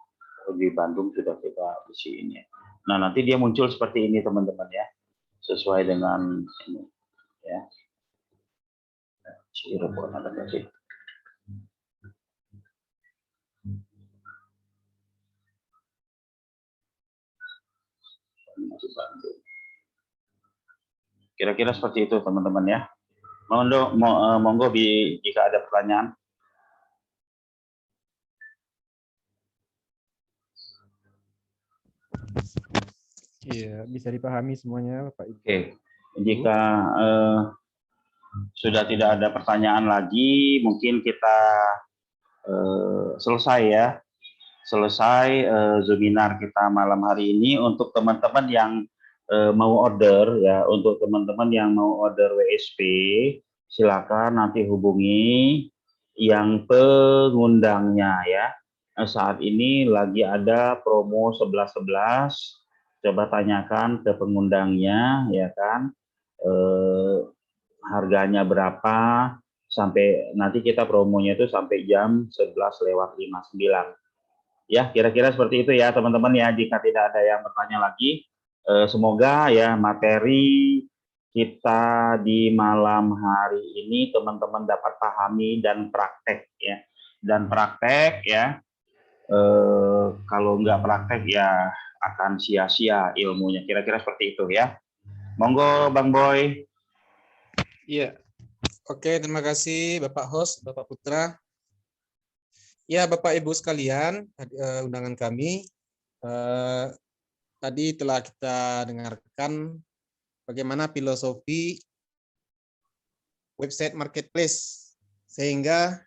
Di Bandung sudah kita isi ini. Nah, nanti dia muncul seperti ini teman-teman ya. Sesuai dengan ini ya. Cirebon ada tadi. Kira-kira seperti itu teman-teman ya. Monggo jika ada pertanyaan. Iya, bisa dipahami semuanya Bapak Ibu. Oke, jika sudah tidak ada pertanyaan lagi, mungkin kita selesai ya. Selesai webinar kita malam hari ini. Untuk teman-teman yang mau order ya, untuk teman-teman yang mau order WSP, silakan nanti hubungi yang pengundangnya ya. Saat ini lagi ada promo 11-11. Coba tanyakan ke pengundangnya ya kan. Harganya berapa, sampai nanti kita promonya itu sampai jam 11:59. Ya, kira-kira seperti itu ya teman-teman ya. Jika tidak ada yang bertanya lagi, semoga ya materi kita di malam hari ini teman-teman dapat pahami dan praktek ya. Dan praktek ya, kalau nggak praktek ya akan sia-sia ilmunya. Kira-kira seperti itu ya. Monggo Bang Boy. Iya. Oke, terima kasih Bapak host, Bapak Putra. Ya, Bapak Ibu sekalian, undangan kami tadi telah kita dengarkan bagaimana filosofi website marketplace, sehingga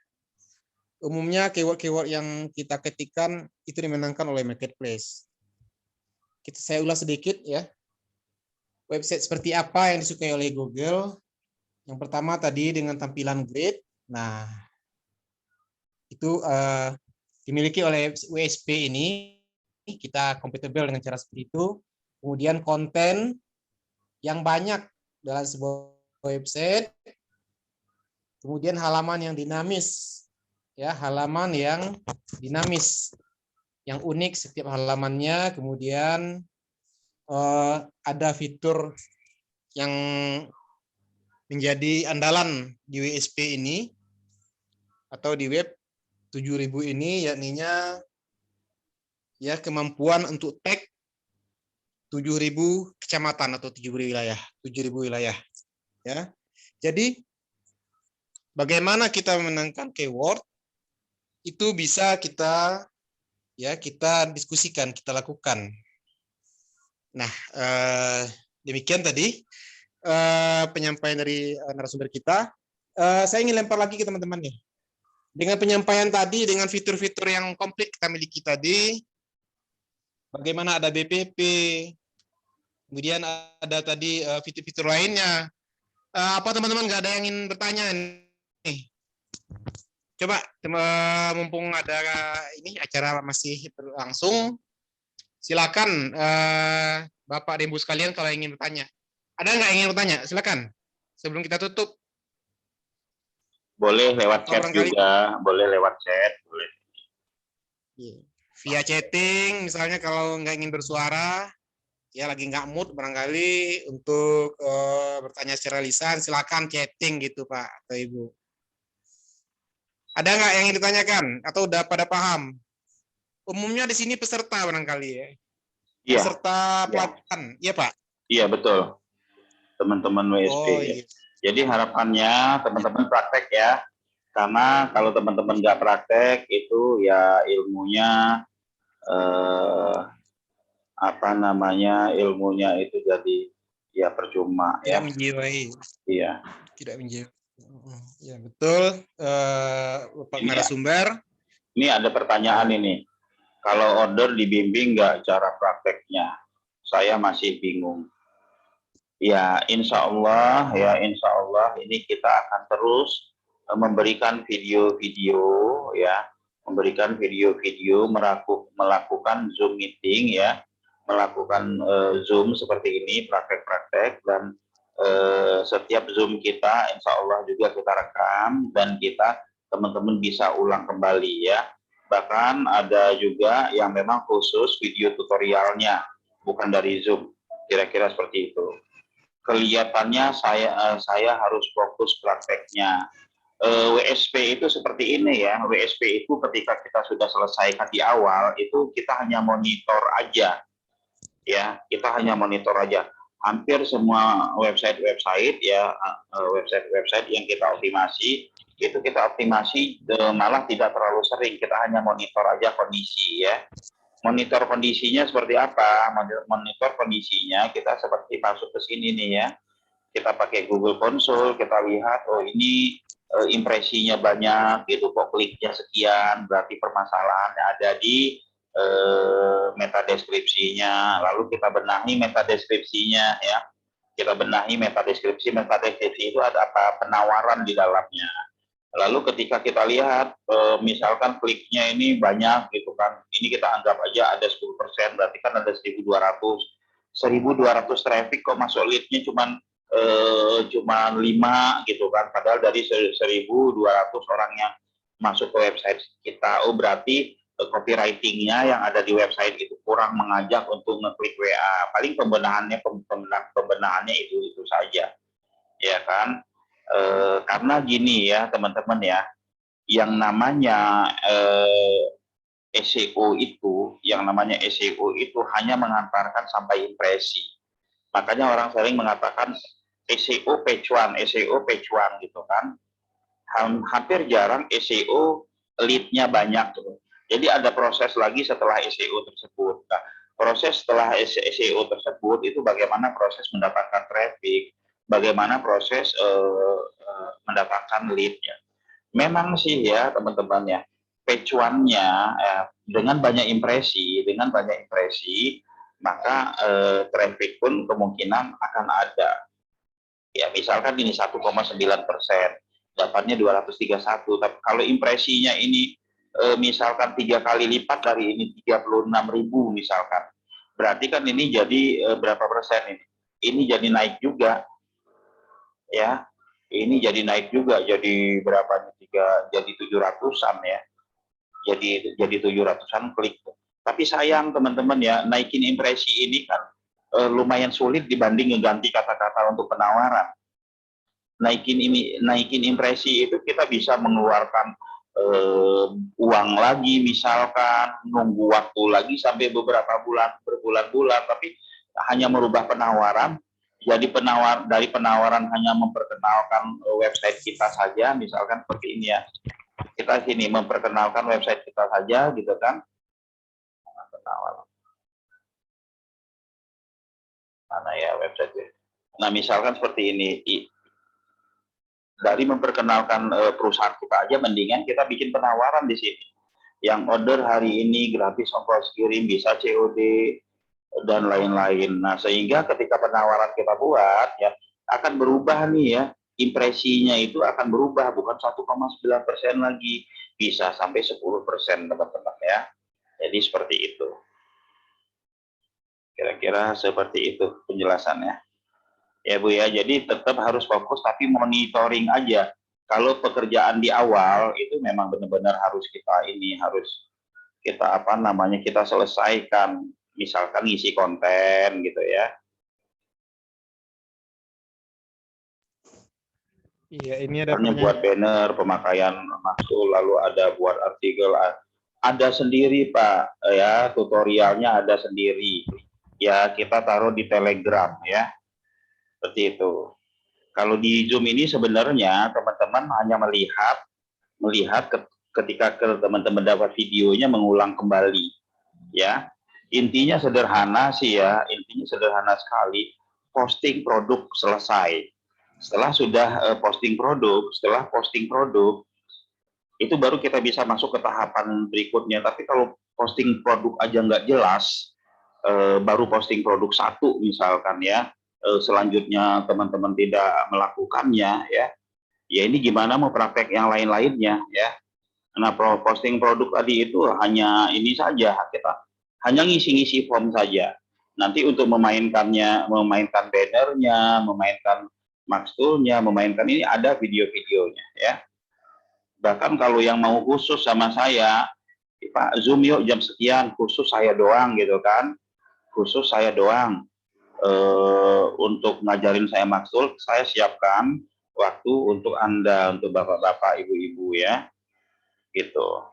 umumnya keyword-keyword yang kita ketikkan itu dimenangkan oleh marketplace. Saya ulas sedikit ya. Website seperti apa yang disukai oleh Google? Yang pertama tadi dengan tampilan grid. Nah, itu dimiliki oleh WSP ini. Kita compatible dengan cara seperti itu. Kemudian konten yang banyak dalam sebuah website. Kemudian halaman yang dinamis. Ya, halaman yang dinamis. Yang unik setiap halamannya. Kemudian ada fitur yang menjadi andalan di WSP ini atau di web 7000 ini, yakninya ya kemampuan untuk tag 7000 kecamatan atau 7000 wilayah ya. Jadi bagaimana kita memenangkan keyword itu bisa kita diskusikan, kita lakukan. Nah, demikian tadi penyampaian dari narasumber kita. Saya ingin lempar lagi ke teman-teman nih. Dengan penyampaian tadi, dengan fitur-fitur yang komplit kita miliki tadi, bagaimana ada BPP, kemudian ada tadi fitur-fitur lainnya. Apa teman-teman nggak ada yang ingin bertanya nih? Coba, mumpung ada ini acara masih berlangsung, silakan Bapak dan Ibu sekalian kalau ingin bertanya. Ada nggak yang ingin bertanya? Silakan. Sebelum kita tutup. Boleh lewat chat juga, boleh lewat chat, boleh. Via chatting, misalnya kalau nggak ingin bersuara, ya lagi nggak mood barangkali untuk bertanya secara lisan, silakan chatting gitu Pak atau Ibu. Ada nggak yang ingin ditanyakan? Atau udah pada paham? Umumnya di sini peserta barangkali ya. Iya. Peserta pelatihan, iya Pak? Iya betul, teman-teman WSP. Oh, iya. Jadi harapannya teman-teman praktek ya, karena kalau teman-teman nggak praktek itu ya ilmunya ilmunya itu jadi ya percuma. Tidak ya. menjiwai. Iya. Tidak menjiwai. Ya betul, Bapak narasumber. Ini ada pertanyaan ini. Kalau order dibimbing nggak cara prakteknya? Saya masih bingung. Ya, insya Allah ini kita akan terus memberikan video-video ya, melakukan Zoom meeting ya, melakukan Zoom seperti ini praktek-praktek, dan setiap Zoom kita insya Allah juga kita rekam dan kita teman-teman bisa ulang kembali ya. Bahkan ada juga yang memang khusus video tutorialnya, bukan dari Zoom, kira-kira seperti itu. Kelihatannya saya harus fokus prakteknya. WSP itu seperti ini ya. WSP itu ketika kita sudah selesaikan di awal itu kita hanya monitor aja. Ya, kita hanya monitor aja. Hampir semua website ya, website yang kita optimasi itu kita optimasi malah tidak terlalu sering. Kita hanya monitor aja kondisi ya. Monitor kondisinya seperti apa? Monitor kondisinya kita seperti masuk ke sini nih ya. Kita pakai Google Console, kita lihat oh ini impresinya banyak gitu, kok kliknya sekian, berarti permasalahannya ada di meta deskripsinya. Lalu kita benahi meta deskripsinya ya. Kita benahi meta deskripsi itu ada apa? Penawaran di dalamnya. Lalu ketika kita lihat, misalkan kliknya ini banyak gitu kan, ini kita anggap aja ada 10%, berarti kan ada 1.200 traffic kok masuk lead-nya cuman 5 gitu kan, padahal dari 1.200 orang yang masuk ke website kita, oh berarti copywriting-nya yang ada di website itu kurang mengajak untuk ngeklik WA. Paling pembenahannya itu saja, ya kan? Karena gini ya teman-teman ya, yang namanya SEO itu hanya mengantarkan sampai impresi. Makanya orang sering mengatakan SEO page one gitu kan. Hampir jarang SEO lead-nya banyak tuh. Jadi ada proses lagi setelah SEO tersebut. Nah, proses setelah SEO tersebut itu bagaimana proses mendapatkan traffic, bagaimana proses mendatangkan lead-nya. Memang sih ya teman-teman ya, page one-nya dengan banyak impresi, maka traffic pun kemungkinan akan ada. Ya misalkan ini 1,9%, dapatnya 231, tapi kalau impresinya ini misalkan 3 kali lipat dari ini 36.000 misalkan, berarti kan ini jadi berapa persen ini? Ini jadi naik juga, ya. Ini jadi naik juga, jadi berapa? Jadi 700-an ya. Jadi 700-an klik. Tapi sayang teman-teman ya, naikin impresi ini kan lumayan sulit dibanding mengganti kata-kata untuk penawaran. Naikin impresi itu kita bisa mengeluarkan uang lagi, misalkan nunggu waktu lagi sampai berbulan-bulan, tapi hanya merubah penawaran. Jadi dari penawaran hanya memperkenalkan website kita saja, misalkan seperti ini ya. Kita sini memperkenalkan website kita saja, gitu kan? Penawaran. Mana ya website? Nah, misalkan seperti ini. Dari memperkenalkan perusahaan kita aja, mendingan kita bikin penawaran di sini. Yang order hari ini gratis ongkos kirim, bisa COD, dan lain-lain. Nah, sehingga ketika penawaran kita buat, ya akan berubah nih ya, impresinya itu akan berubah, bukan 1,9% lagi, bisa sampai 10% teman-teman ya. Jadi seperti itu. Kira-kira seperti itu penjelasannya. Ya Bu ya, jadi tetap harus fokus tapi monitoring aja. Kalau pekerjaan di awal itu memang benar-benar harus kita kita selesaikan. Misalkan ngisi konten gitu ya. Iya, ini ada Hanya buat banner, pemakaian maksud, lalu ada buat artikel, ada sendiri Pak, ya tutorialnya ada sendiri. Ya kita taruh di Telegram ya, seperti itu. Kalau di Zoom ini sebenarnya teman-teman hanya melihat ketika teman-teman dapat videonya mengulang kembali, ya. Intinya sederhana sih ya, intinya sederhana sekali. Posting produk selesai. Setelah sudah posting produk, itu baru kita bisa masuk ke tahapan berikutnya. Tapi kalau posting produk aja nggak jelas, baru posting produk satu misalkan ya, selanjutnya teman-teman tidak melakukannya ya ini gimana mau praktek yang lain-lainnya ya. Nah, posting produk tadi itu hanya ini saja, kita hanya ngisi-ngisi form saja. Nanti untuk memainkan bannernya, memainkan maksudnya, memainkan ini ada video-videonya ya. Bahkan kalau yang mau khusus sama saya, Pak Zoom yuk jam sekian, khusus saya doang gitu kan, khusus saya doang. Untuk ngajarin saya maksud, saya siapkan waktu untuk Anda, untuk bapak-bapak, ibu-ibu ya, gitu.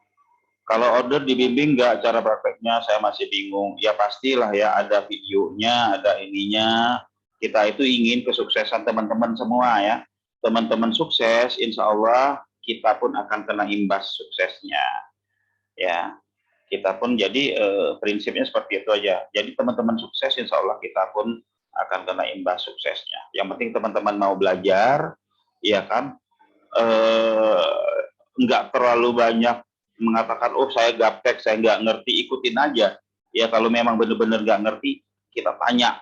Kalau order dibimbing nggak cara prakteknya, saya masih bingung. Ya pastilah ya, ada videonya, ada ininya. Kita itu ingin kesuksesan teman-teman semua ya. Teman-teman sukses, insya Allah kita pun akan kena imbas suksesnya. Ya, kita pun jadi prinsipnya seperti itu aja. Jadi teman-teman sukses, insya Allah kita pun akan kena imbas suksesnya. Yang penting teman-teman mau belajar, ya kan, nggak terlalu banyak mengatakan, oh saya gaptek, saya nggak ngerti, ikutin aja. Ya kalau memang benar-benar nggak ngerti, kita tanya.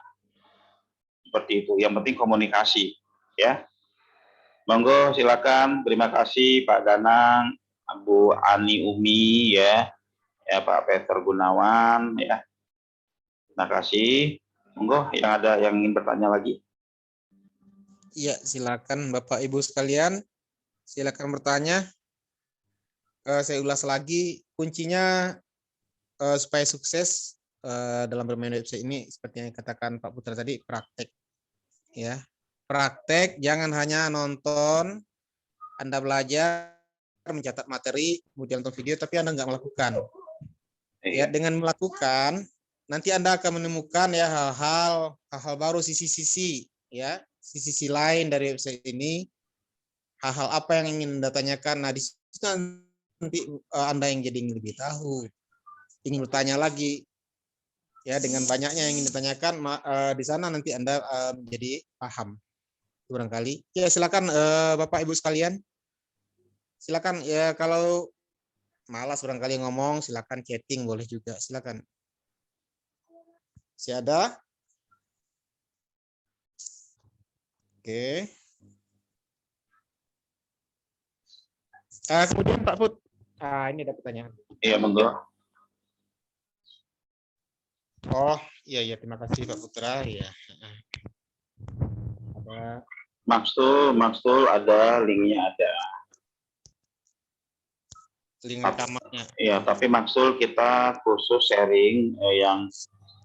Seperti itu. Yang penting komunikasi. Ya. Monggo silakan. Terima kasih Pak Danang, Bu Ani Umi ya, Pak Peter Gunawan ya. Terima kasih. Monggo yang ada yang ingin bertanya lagi. Iya, silakan Bapak Ibu sekalian. Silakan bertanya. Saya ulas lagi, kuncinya supaya sukses dalam bermain website ini seperti yang dikatakan Pak Putra tadi, praktek. Ya, praktek, jangan hanya nonton, Anda belajar, mencatat materi, kemudian nonton video, tapi Anda nggak melakukan. Ya, dengan melakukan, nanti Anda akan menemukan ya hal-hal baru, sisi-sisi ya, sisi lain dari website ini, hal-hal apa yang ingin Anda tanyakan. Nah, di situ nanti Anda yang jadi lebih tahu, ingin bertanya lagi ya, dengan banyaknya yang ingin ditanyakan di sana nanti Anda menjadi paham barangkali. Ya silakan Bapak Ibu sekalian. Silakan ya, kalau malas barangkali ngomong, silakan chatting boleh juga. Silakan. Si ada? Oke. Kemudian Pak Put, ini ada pertanyaan. Iya, monggo. Oh, iya terima kasih Pak Putra ya. Ada Maxtul ada, linknya ada. link rekamannya. Iya, tapi Maxtul kita khusus sharing yang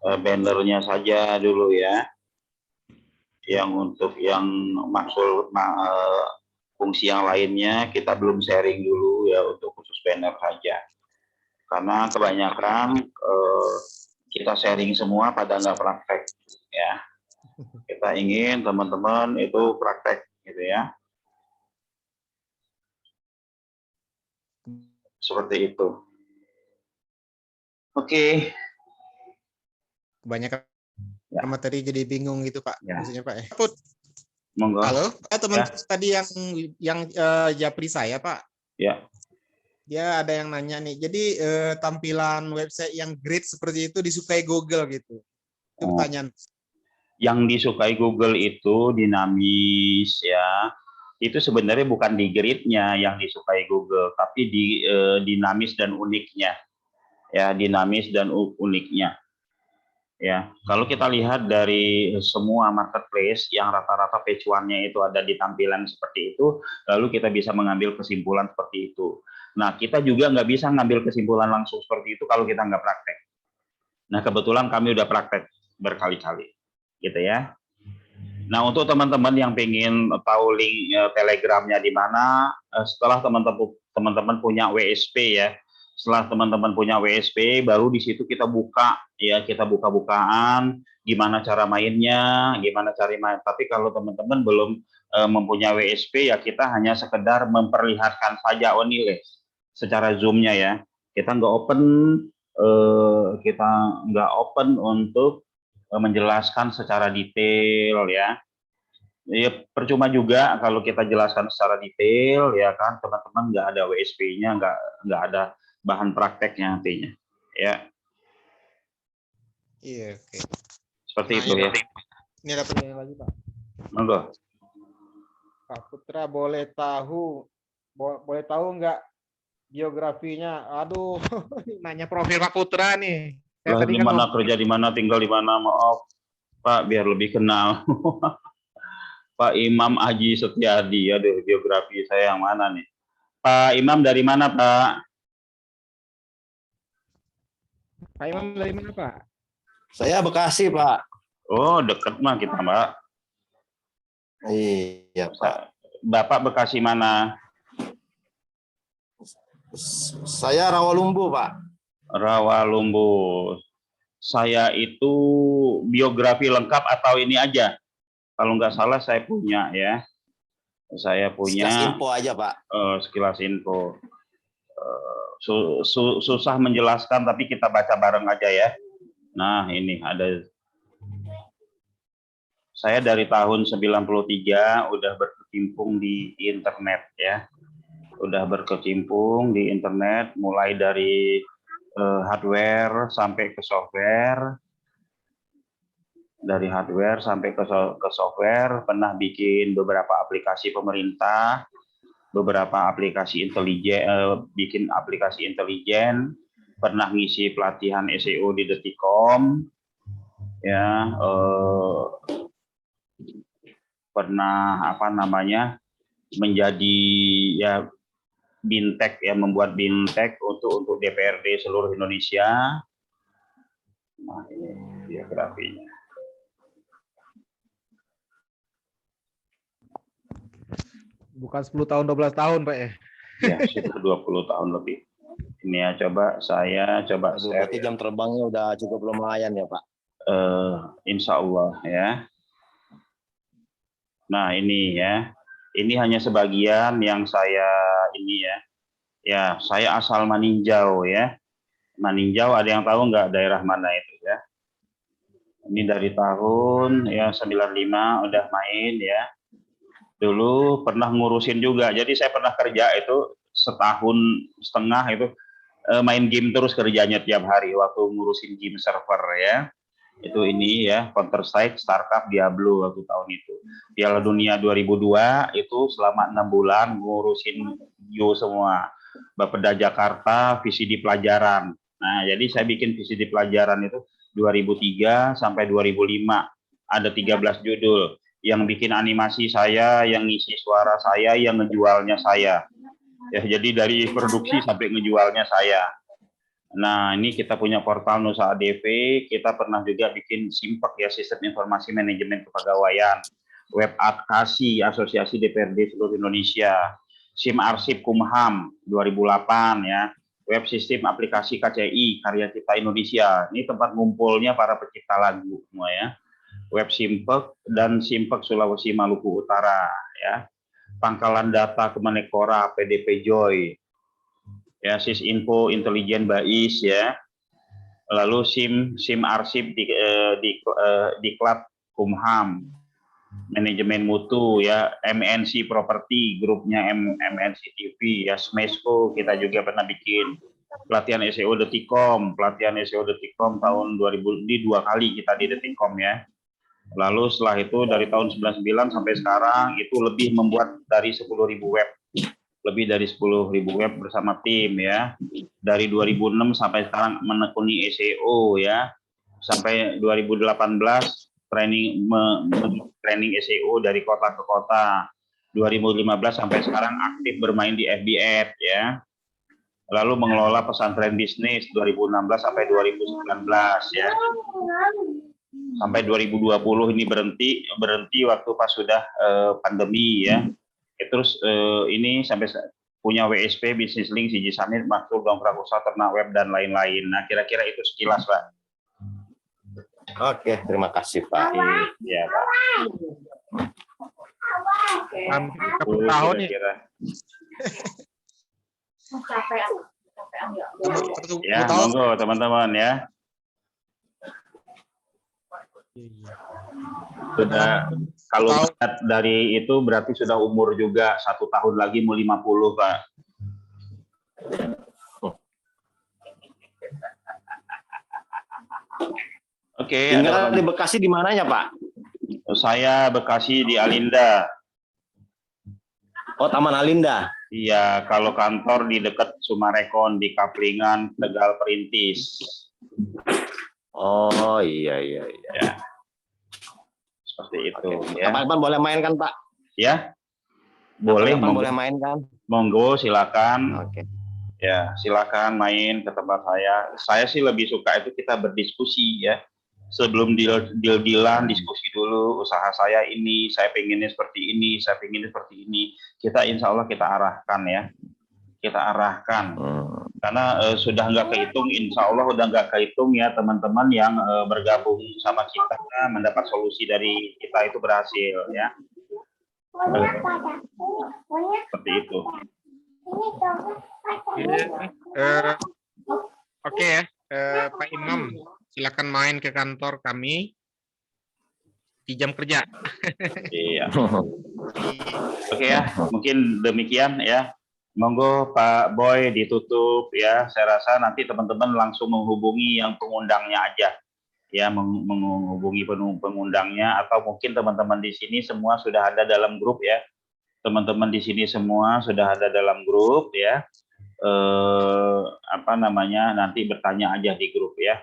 bannernya saja dulu ya. Yang untuk yang Maxtul fungsi yang lainnya kita belum sharing dulu ya, untuk khusus banner saja. Karena kebanyakan kita sharing semua pada nggak praktek ya. Kita ingin teman-teman itu praktek gitu ya. Seperti itu. Oke. Kebanyakan Ya. materi jadi bingung gitu Pak. Ya. Maksudnya Pak. Put. Monggo. Halo, teman Ya. tadi yang japri saya Pak. Ya. Dia ada yang nanya nih. Jadi tampilan website yang grid seperti itu disukai Google gitu. Itu pertanyaan. Yang disukai Google itu dinamis ya. Itu sebenarnya bukan di gridnya yang disukai Google, tapi di dinamis dan uniknya. Ya, dinamis dan uniknya. Ya, kalau kita lihat dari semua marketplace yang rata-rata page one-nya itu ada di tampilan seperti itu, lalu kita bisa mengambil kesimpulan seperti itu. Nah, kita juga nggak bisa ngambil kesimpulan langsung seperti itu kalau kita nggak praktek. Nah, kebetulan kami udah praktek berkali-kali, gitu ya. Nah, untuk teman-teman yang pengen tahu link Telegramnya di mana, setelah teman-teman punya WSP ya, setelah teman-teman punya WSP, baru di situ kita buka ya, kita buka-bukaan gimana cara mainnya, gimana cara main. Tapi kalau teman-teman belum mempunyai WSP ya, kita hanya sekedar memperlihatkan saja only secara zoom-nya ya. Kita nggak open untuk menjelaskan secara detail ya. Ya percuma juga kalau kita jelaskan secara detail ya kan, teman-teman nggak ada WSP-nya, nggak ada bahan prakteknya nantinya ya. Iya, oke. Seperti itu ya. Ini ada pertanyaan lagi Pak. Monggo. Pak Putra boleh tahu nggak biografinya? Aduh, nanya profil Pak Putra nih. Saya Lah, tadi di kan mana, kerja di mana, tinggal di mana, maaf Pak, biar lebih kenal. Pak Imam Aji Setiadi, aduh biografi saya yang mana nih? Pak Imam dari mana Pak? Pak Imam dari mana Pak? Saya Bekasi, Pak. Oh, deket mah kita Mbak. Iya, Pak. Bapak Bekasi mana? Saya Rawalumbu, Pak. Rawalumbu. Saya itu biografi lengkap atau ini aja? Kalau nggak salah saya punya ya. Saya punya. Sekilas info aja, Pak. Sekilas info. Susah menjelaskan, tapi kita baca bareng aja ya. Nah, ini ada. Saya dari tahun 93 udah berkecimpung di internet ya. Udah berkecimpung di internet mulai dari hardware sampai ke software. Dari hardware sampai ke software, pernah bikin beberapa aplikasi pemerintah, beberapa aplikasi intelijen, bikin aplikasi intelijen, pernah ngisi pelatihan SEO di Detikom, ya, pernah menjadi ya bintek ya, membuat bintek untuk DPRD seluruh Indonesia. Nah, ini biografinya. Bukan 10 tahun, 12 tahun, Pak ya? Ya, sudah 20 tahun lebih. Ini ya, saya coba Aduh, share. berarti jam terbangnya udah cukup lumayan ya, Pak. Insya Allah ya. Nah, ini ya. Ini hanya sebagian yang saya ini ya. Ya, saya asal Maninjau ya. Maninjau, ada yang tahu nggak daerah mana itu ya? Ini dari tahun ya 95 udah main ya. Dulu pernah ngurusin juga. Jadi saya pernah kerja itu setahun setengah itu main game terus kerjanya tiap hari waktu ngurusin game server ya. Itu ini ya, Counter Strike, StarCraft, Diablo waktu tahun itu. Piala Dunia 2002 itu selama 6 bulan ngurusin Yo semua. Bapeda Jakarta, visi di pelajaran. Nah, jadi saya bikin visi di pelajaran itu 2003 sampai 2005. Ada 13 judul. Yang bikin animasi saya, yang ngisi suara saya, yang ngejualnya saya. Ya, jadi dari produksi sampai ngejualnya saya. Nah, ini kita punya portal Nusa ADV, kita pernah juga bikin SIMPEK ya, Sistem Informasi Manajemen Kepegawaian, web advokasi Asosiasi DPRD seluruh Indonesia, SIM Arsip Kumham 2008 ya, web sistem aplikasi KCI Karya Cipta Indonesia. Ini tempat ngumpulnya para pencipta lagu semua ya. Web SIMPEK dan SIMPEK Sulawesi Maluku Utara ya. Pangkalan data Kemenekora PDP Joy. Ya, Sisinfo Intelijen Bais ya, lalu SIM Arsip di Klat Kumham, manajemen mutu ya, MNC Property grupnya MNC TV ya, Smesco kita juga pernah bikin pelatihan SEO Detikcom tahun 2000 di 2 kali kita di Detikcom ya. Lalu setelah itu dari tahun 99 sampai sekarang itu lebih membuat dari 10.000 web. Lebih dari 10.000 web bersama tim ya. Dari 2006 sampai sekarang menekuni SEO ya. Sampai 2018 training SEO dari kota ke kota. 2015 sampai sekarang aktif bermain di FB Ads ya. Lalu mengelola pesantren bisnis 2016 sampai 2019 ya. Sampai 2020 ini berhenti waktu pas sudah pandemi ya. Terus ini sampai punya WSP, Business Link, Siji Summit, Maksul, Dongkrak Usaha, Ternak Web, dan lain-lain. Nah, kira-kira itu sekilas, Pak. Oke, terima kasih Pak. Iya, Pak. Hampir 30 Itu tahun ya. kira-kira. Satu Ya, tahun. monggo teman-teman ya. Sudah kalau lihat dari itu berarti sudah umur juga 1 tahun lagi mau 50 Pak. Oke. Tinggal di Bekasi di mananya Pak? Saya Bekasi di Alinda. Oh, Taman Alinda. Iya, kalau kantor di dekat Sumarekon di Kaplingan, Tegal Perintis. Oh iya. Ya. Seperti itu. Oke. Ya. Kapan boleh main kan Pak? Ya, boleh. Kapan boleh main kan? Monggo, silakan. Oke. Ya, silakan main ke tempat saya. Saya sih lebih suka itu kita berdiskusi ya. Sebelum deal-dealan, diskusi dulu. Usaha saya ini, saya pengennya seperti ini, saya pengennya seperti ini. Kita insya Allah kita arahkan ya. Kita arahkan. Karena sudah nggak kehitung, insya Allah udah nggak kehitung ya teman-teman yang bergabung sama kita mendapat solusi dari kita itu berhasil ya. Seperti itu. Oke ya, Pak Imam, silakan main ke kantor kami di jam kerja. Iya. Oke ya, mungkin demikian ya. Monggo Pak Boy ditutup ya. Saya rasa nanti teman-teman langsung menghubungi yang pengundangnya aja. Ya, menghubungi pengundangnya atau mungkin teman-teman di sini semua sudah ada dalam grup ya. Teman-teman di sini semua sudah ada dalam grup ya. Nanti bertanya aja di grup ya.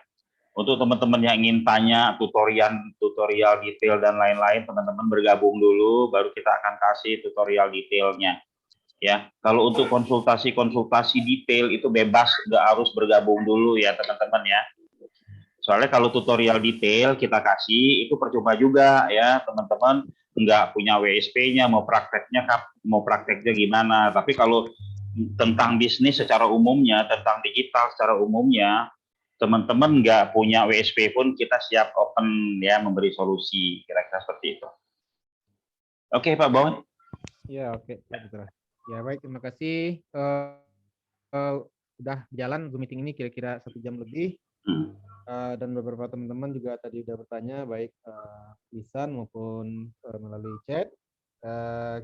Untuk teman-teman yang ingin tanya tutorial detail dan lain-lain, teman-teman bergabung dulu, baru kita akan kasih tutorial detailnya. Ya, kalau untuk konsultasi detail itu bebas, nggak harus bergabung dulu ya teman-teman ya. Soalnya kalau tutorial detail kita kasih itu percuma juga ya teman-teman, nggak punya WSP-nya, mau prakteknya gimana. Tapi kalau tentang bisnis secara umumnya, tentang digital secara umumnya, teman-teman nggak punya WSP pun kita siap open ya memberi solusi, kira-kira seperti itu. Oke Pak Boy. Ya oke, Pak Putra. Ya baik, terima kasih. Udah jalan Zoom meeting ini kira-kira 1 jam lebih. Dan beberapa teman-teman juga tadi udah bertanya baik lisan maupun melalui chat.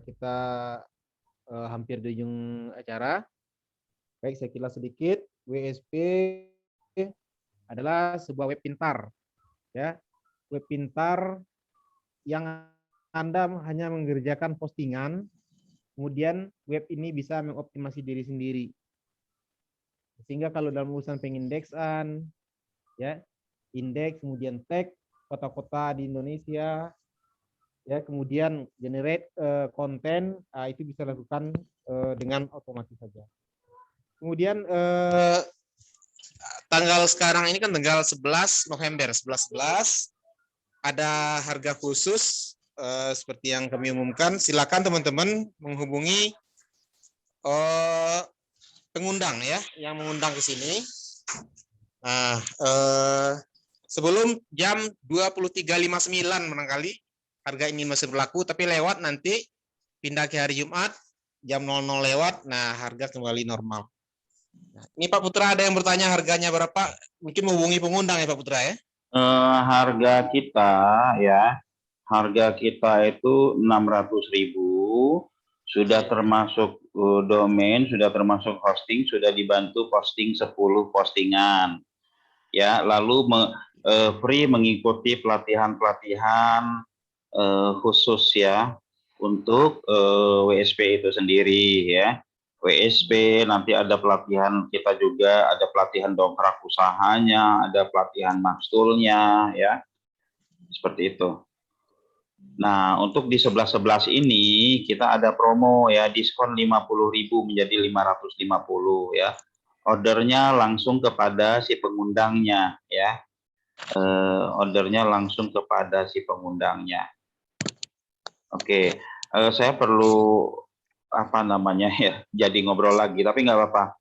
Kita hampir di ujung acara. Baik, saya kilas sedikit. WSP adalah sebuah web pintar, ya. Web pintar yang Anda hanya mengerjakan postingan, kemudian web ini bisa mengoptimasi diri sendiri. Sehingga kalau dalam urusan pengindeksan, ya, indeks, kemudian tag kota-kota di Indonesia, ya, kemudian generate konten, itu bisa lakukan dengan otomatis saja. Kemudian tanggal sekarang ini kan tanggal 11 November 11 ada harga khusus seperti yang kami umumkan. Silakan teman-teman menghubungi pengundang ya, yang mengundang ke sini. Nah, sebelum jam 23.59 barangkali harga ini masih berlaku, tapi lewat nanti pindah ke hari Jumat jam 00 lewat, nah harga kembali normal. Nah, ini Pak Putra ada yang bertanya harganya berapa? Mungkin menghubungi pengundang ya Pak Putra ya. Harga kita ya, harga kita itu 600.000, sudah termasuk domain, sudah termasuk hosting, sudah dibantu posting 10 postingan. Ya, lalu free mengikuti pelatihan-pelatihan khusus ya untuk WSP itu sendiri ya. WSP nanti ada pelatihan kita juga, ada pelatihan dongkrak usahanya, ada pelatihan maxtoolnya ya, seperti itu. Nah, untuk di 11.11 ini kita ada promo ya, diskon 50.000 menjadi 550 ya. Ordernya langsung kepada si pengundangnya ya. Ordernya langsung kepada si pengundangnya. Oke, saya perlu apa namanya ya, jadi ngobrol lagi, tapi nggak apa-apa.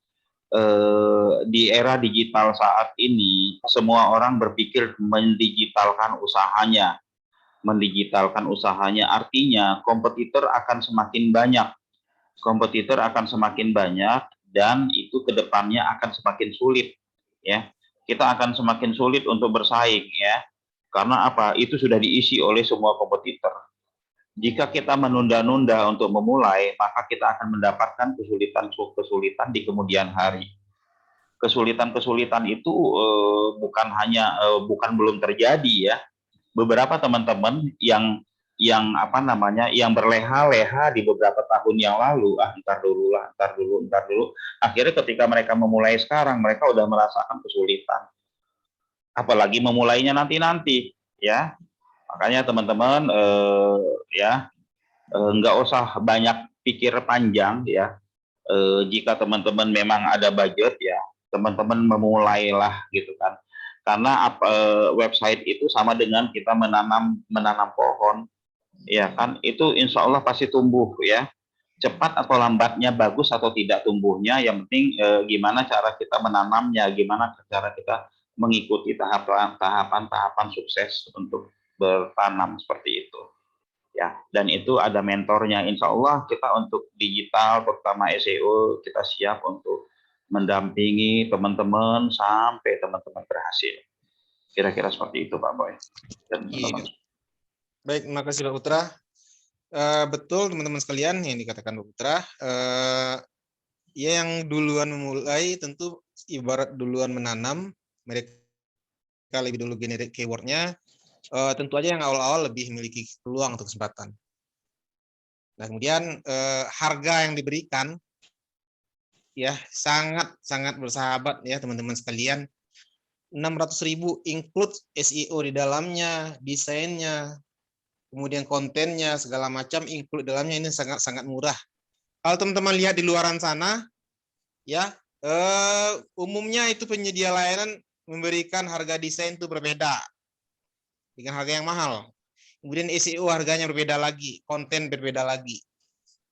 Di era digital saat ini, semua orang berpikir mendigitalkan usahanya. Mendigitalkan usahanya artinya kompetitor akan semakin banyak. Kompetitor akan semakin banyak dan itu kedepannya akan semakin sulit. Ya, kita akan semakin sulit untuk bersaing ya. Karena apa? Itu sudah diisi oleh semua kompetitor. Jika kita menunda-nunda untuk memulai, maka kita akan mendapatkan kesulitan-kesulitan di kemudian hari. Kesulitan-kesulitan itu bukan belum terjadi ya. Beberapa teman-teman yang berleha-leha di beberapa tahun yang lalu, ntar dulu. Akhirnya ketika mereka memulai sekarang, mereka udah merasakan kesulitan. Apalagi memulainya nanti-nanti ya. Makanya teman-teman nggak usah banyak pikir panjang ya. Jika teman-teman memang ada budget ya, teman-teman memulailah gitu kan. Karena website itu sama dengan kita menanam pohon, ya kan? Itu insya Allah pasti tumbuh ya. Cepat atau lambatnya, bagus atau tidak tumbuhnya, yang penting gimana cara kita menanamnya, gimana cara kita mengikuti tahapan-tahapan sukses untuk bertanam seperti itu. Ya, dan itu ada mentornya. Insya Allah kita untuk digital, terutama SEO, kita siap untuk mendampingi teman-teman sampai teman-teman berhasil. Kira-kira seperti itu, Pak Boy. Dan teman-teman. Baik, terima kasih Pak Putra. Betul teman-teman sekalian yang dikatakan Pak Putra. Ya, yang duluan memulai tentu ibarat duluan menanam, mereka lebih dulu generate keywordnya. Tentu aja yang awal-awal lebih memiliki peluang atau kesempatan. Nah, kemudian harga yang diberikan ya sangat bersahabat ya teman-teman sekalian. 600.000 include SEO di dalamnya, desainnya, kemudian kontennya segala macam include dalamnya, ini sangat murah. Kalau teman-teman lihat di luaran sana ya, umumnya itu penyedia layanan memberikan harga desain itu berbeda dengan harga yang mahal. Kemudian SEO harganya berbeda lagi, konten berbeda lagi.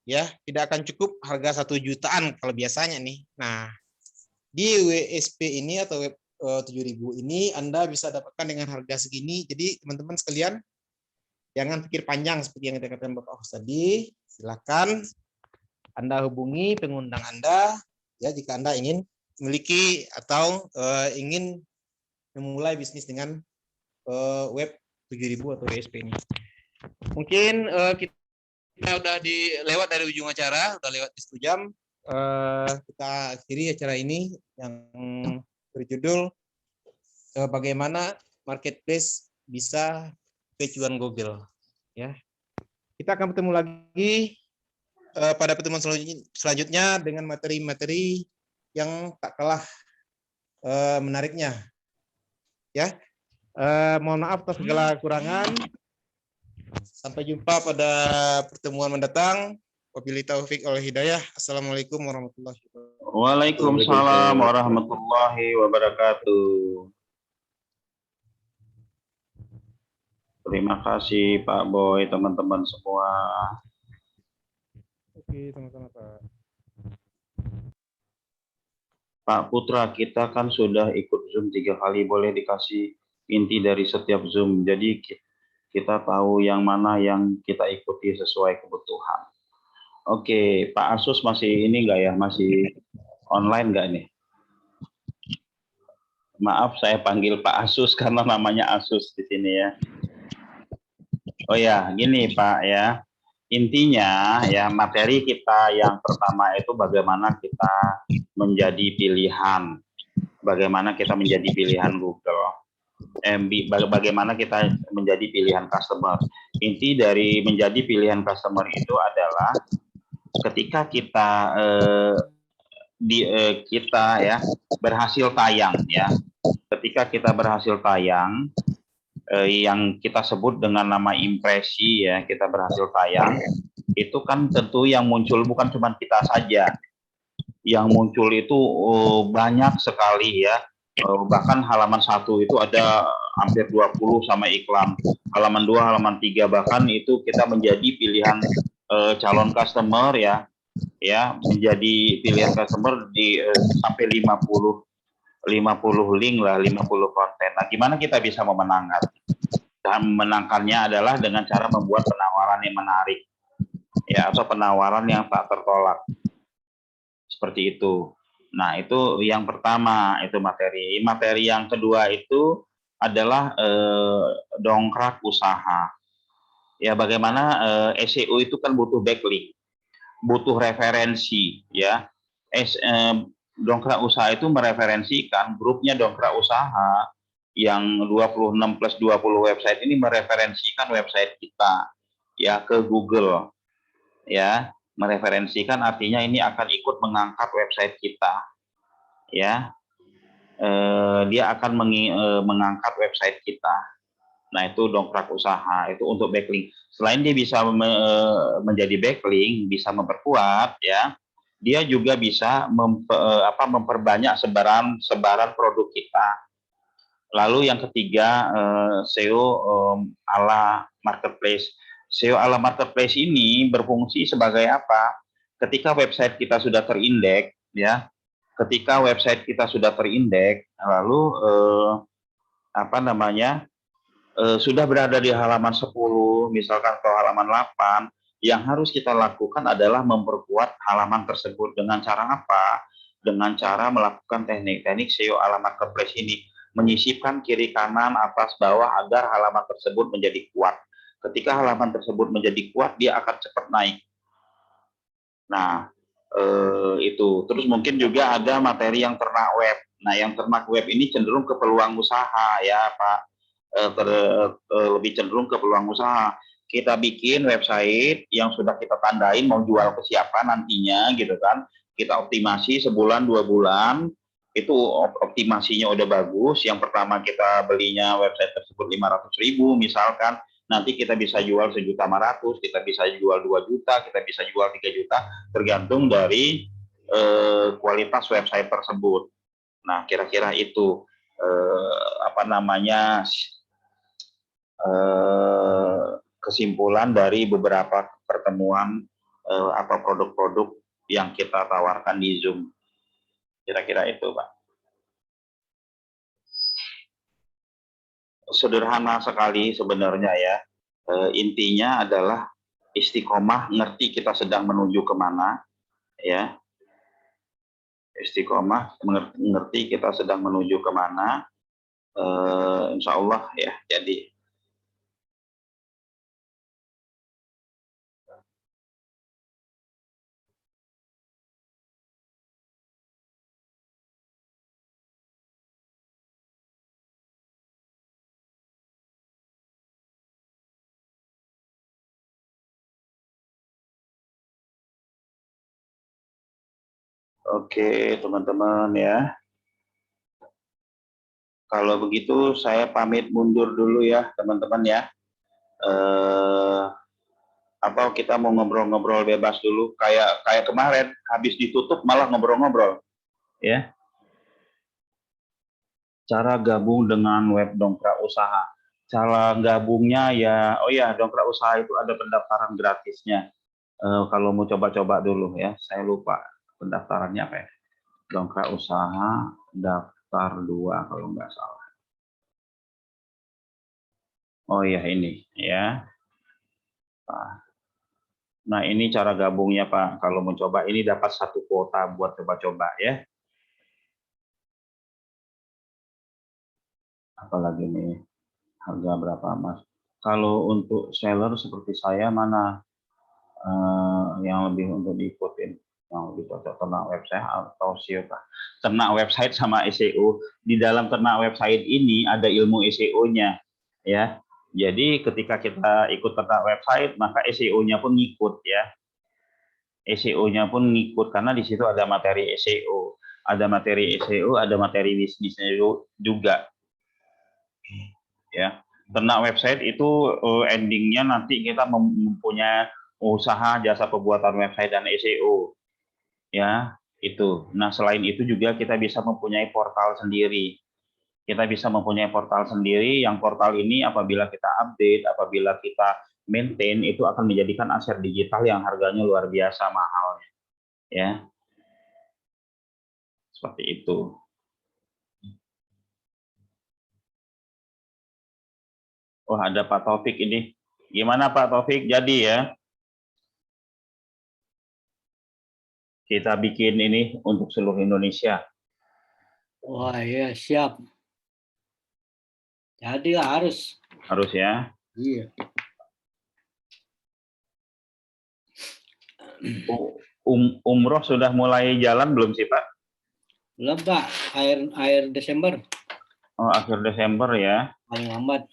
Ya, tidak akan cukup harga 1 jutaan kalau biasanya nih. Nah, di WSP ini atau web 7.000 ini Anda bisa dapatkan dengan harga segini. Jadi teman-teman sekalian, jangan pikir panjang seperti yang dikatakan Bapak Host tadi. Silakan Anda hubungi pengundang Anda ya jika Anda ingin memiliki atau ingin memulai bisnis dengan web 7.000 atau WSP ini. Mungkin kita Kita udah lewat dari ujung acara, udah lewat di 1 jam. Kita akhiri acara ini yang berjudul bagaimana marketplace bisa kecuan Google. Ya. Kita akan bertemu lagi Pada pertemuan selanjutnya dengan materi-materi yang tak kalah menariknya. Ya, mohon maaf atas segala kekurangan. sampai jumpa pada pertemuan mendatang. Wabillahi taufik wal hidayah. Assalamualaikum warahmatullahi wabarakatuh. Waalaikumsalam warahmatullahi wabarakatuh. Terima kasih Pak Boy, teman-teman semua. Oke, sama-sama Pak. Pak Putra, kita kan sudah ikut Zoom 3 kali, boleh dikasih inti dari setiap Zoom. Jadi kita tahu yang mana yang kita ikuti sesuai kebutuhan. Oke, Pak Asus masih ini enggak ya? Masih online enggak nih? Maaf, saya panggil Pak Asus karena namanya Asus di sini ya. Oh ya, gini Pak ya. Intinya ya materi kita yang pertama itu bagaimana kita menjadi pilihan. Bagaimana kita menjadi pilihan Google. Bagaimana kita menjadi pilihan customer. Inti dari menjadi pilihan customer itu adalah ketika kita kita ya berhasil tayang ya. Ketika kita berhasil tayang yang kita sebut dengan nama impresi ya, kita berhasil tayang, itu kan tentu yang muncul bukan cuma kita saja. Yang muncul itu banyak sekali ya. Bahkan halaman 1 itu ada hampir 20 sama iklan. Halaman 2, halaman 3 bahkan itu kita menjadi pilihan calon customer ya. Ya, menjadi pilihan customer di sampai 50 link lah, 50 konten. Nah, gimana kita bisa memenangkan? Dan menangkannya adalah dengan cara membuat penawaran yang menarik. Ya, atau penawaran yang tak tertolak. Seperti itu. Nah, itu yang pertama, itu materi. Materi yang kedua itu adalah dongkrak usaha. Ya, bagaimana SEO itu kan butuh backlink, butuh referensi, ya. Dongkrak usaha itu mereferensikan grupnya dongkrak usaha yang 26 plus 20 website ini mereferensikan website kita ya ke Google ya, mereferensikan artinya ini akan ikut mengangkat website kita ya, dia akan mengangkat website kita. Nah, itu dongkrak usaha, itu untuk backlink. Selain dia bisa menjadi backlink, bisa memperkuat ya, dia juga bisa memperbanyak sebaran produk kita. Lalu yang ketiga, SEO ala marketplace. SEO ala marketplace ini berfungsi sebagai apa? Ketika website kita sudah terindeks, ya, ketika website kita sudah terindeks, lalu sudah berada di halaman 10, misalkan atau halaman 8, yang harus kita lakukan adalah memperkuat halaman tersebut dengan cara apa? Dengan cara melakukan teknik-teknik SEO ala marketplace ini, menyisipkan kiri kanan atas bawah agar halaman tersebut menjadi kuat. Ketika halaman tersebut menjadi kuat, dia akan cepat naik. Nah, itu. Terus mungkin juga ada materi yang ternak web. Nah, yang ternak web ini cenderung ke peluang usaha ya Pak. Lebih cenderung ke peluang usaha. Kita bikin website yang sudah kita tandain mau jual ke siapa nantinya gitu kan. Kita optimasi sebulan 2 bulan. Itu optimasinya udah bagus. Yang pertama kita belinya website tersebut 500.000 misalkan, nanti kita bisa jual 1.500.000, kita bisa jual 2 juta, kita bisa jual 3 juta, tergantung dari kualitas website tersebut. Nah, kira-kira itu kesimpulan dari beberapa pertemuan atau produk-produk yang kita tawarkan di Zoom. Kira-kira itu, Pak. Sederhana sekali sebenarnya ya. Intinya adalah istiqomah, ngerti kita sedang menuju kemana, ya. Istiqomah, ngerti kita sedang menuju kemana. Insya Allah ya. Jadi Oke, teman-teman ya. Kalau begitu saya pamit mundur dulu ya, teman-teman ya. Apa kita mau ngobrol-ngobrol bebas dulu kayak kemarin habis ditutup malah ngobrol-ngobrol ya. Cara gabung dengan web dongkrak usaha. Cara gabungnya ya, oh ya, dongkrak usaha itu ada pendaftaran gratisnya. Kalau mau coba-coba dulu ya, saya lupa pendaftarannya apa ya. Dongkrak usaha daftar 2 kalau nggak salah. Oh ya ini ya. Nah ini cara gabungnya Pak. Kalau mau coba ini dapat 1 kuota buat coba-coba ya. Apalagi nih harga berapa Mas? Kalau untuk seller seperti saya mana yang lebih untuk diikutin, yang lebih cocok ternak website atau SEO Pak? Ternak website sama SEO. Di dalam ternak website ini ada ilmu SEO-nya ya. Jadi ketika kita ikut ternak website maka SEO-nya pun ngikut ya. SEO-nya pun ngikut karena di situ ada materi SEO, ada materi SEO, ada materi bisnisnya juga. Ya, ternak website itu endingnya nanti kita mempunyai usaha jasa pembuatan website dan SEO. Ya, itu. Nah, selain itu juga kita bisa mempunyai portal sendiri. Kita bisa mempunyai portal sendiri yang portal ini apabila kita update, apabila kita maintain itu akan menjadikan aset digital yang harganya luar biasa mahal. Ya, seperti itu. Oh, ada Pak Taufik ini. Gimana Pak Taufik? Jadi ya, kita bikin ini untuk seluruh Indonesia. Wah ya siap. Jadi harus. Harus ya. Iya. Umroh sudah mulai jalan belum sih Pak? Belum Pak, akhir Desember. Oh, akhir Desember ya. Paling lambat.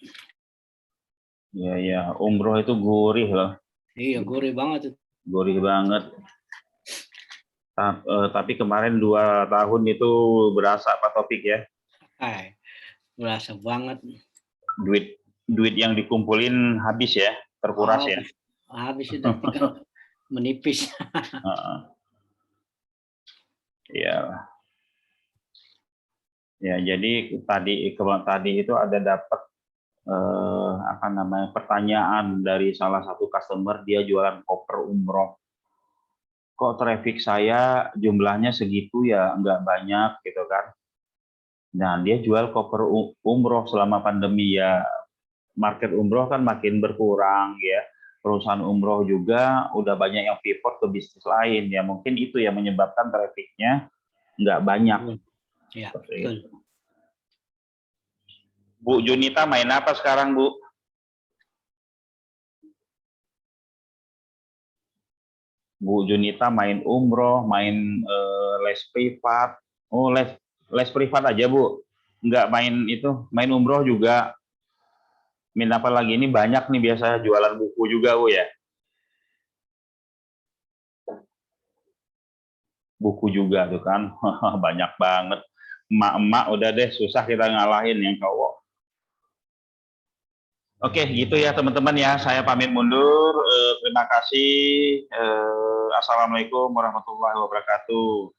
Iya, ya. Umroh itu gurih loh. Iya, gurih banget. Gurih banget. Tapi kemarin 2 tahun itu berasa Pak Taufik ya. Berasa banget. Duit yang dikumpulin habis ya, terkuras ya. Habis sudah tinggal menipis. Iya. Ya, jadi tadi itu ada dapat pertanyaan dari salah satu customer, dia jualan koper umroh. Kok traffic saya jumlahnya segitu ya, nggak banyak gitu kan. Nah, dia jual koper umroh selama pandemi ya. Market umroh kan makin berkurang ya. Perusahaan umroh juga udah banyak yang pivot ke bisnis lain ya. Mungkin itu yang menyebabkan trafficnya nggak banyak. Ya, betul. Bu Junita main apa sekarang Bu? Bu Junita main umroh, main les privat. Oh, les privat aja Bu. Nggak main itu, main umroh juga. Main apa lagi? Ini banyak nih biasa jualan buku juga Bu ya. Buku juga tuh kan. Banyak banget. Emak-emak udah deh susah kita ngalahin yang cowok. Oke, gitu ya teman-teman ya. Saya pamit mundur. Terima kasih. Assalamualaikum warahmatullahi wabarakatuh.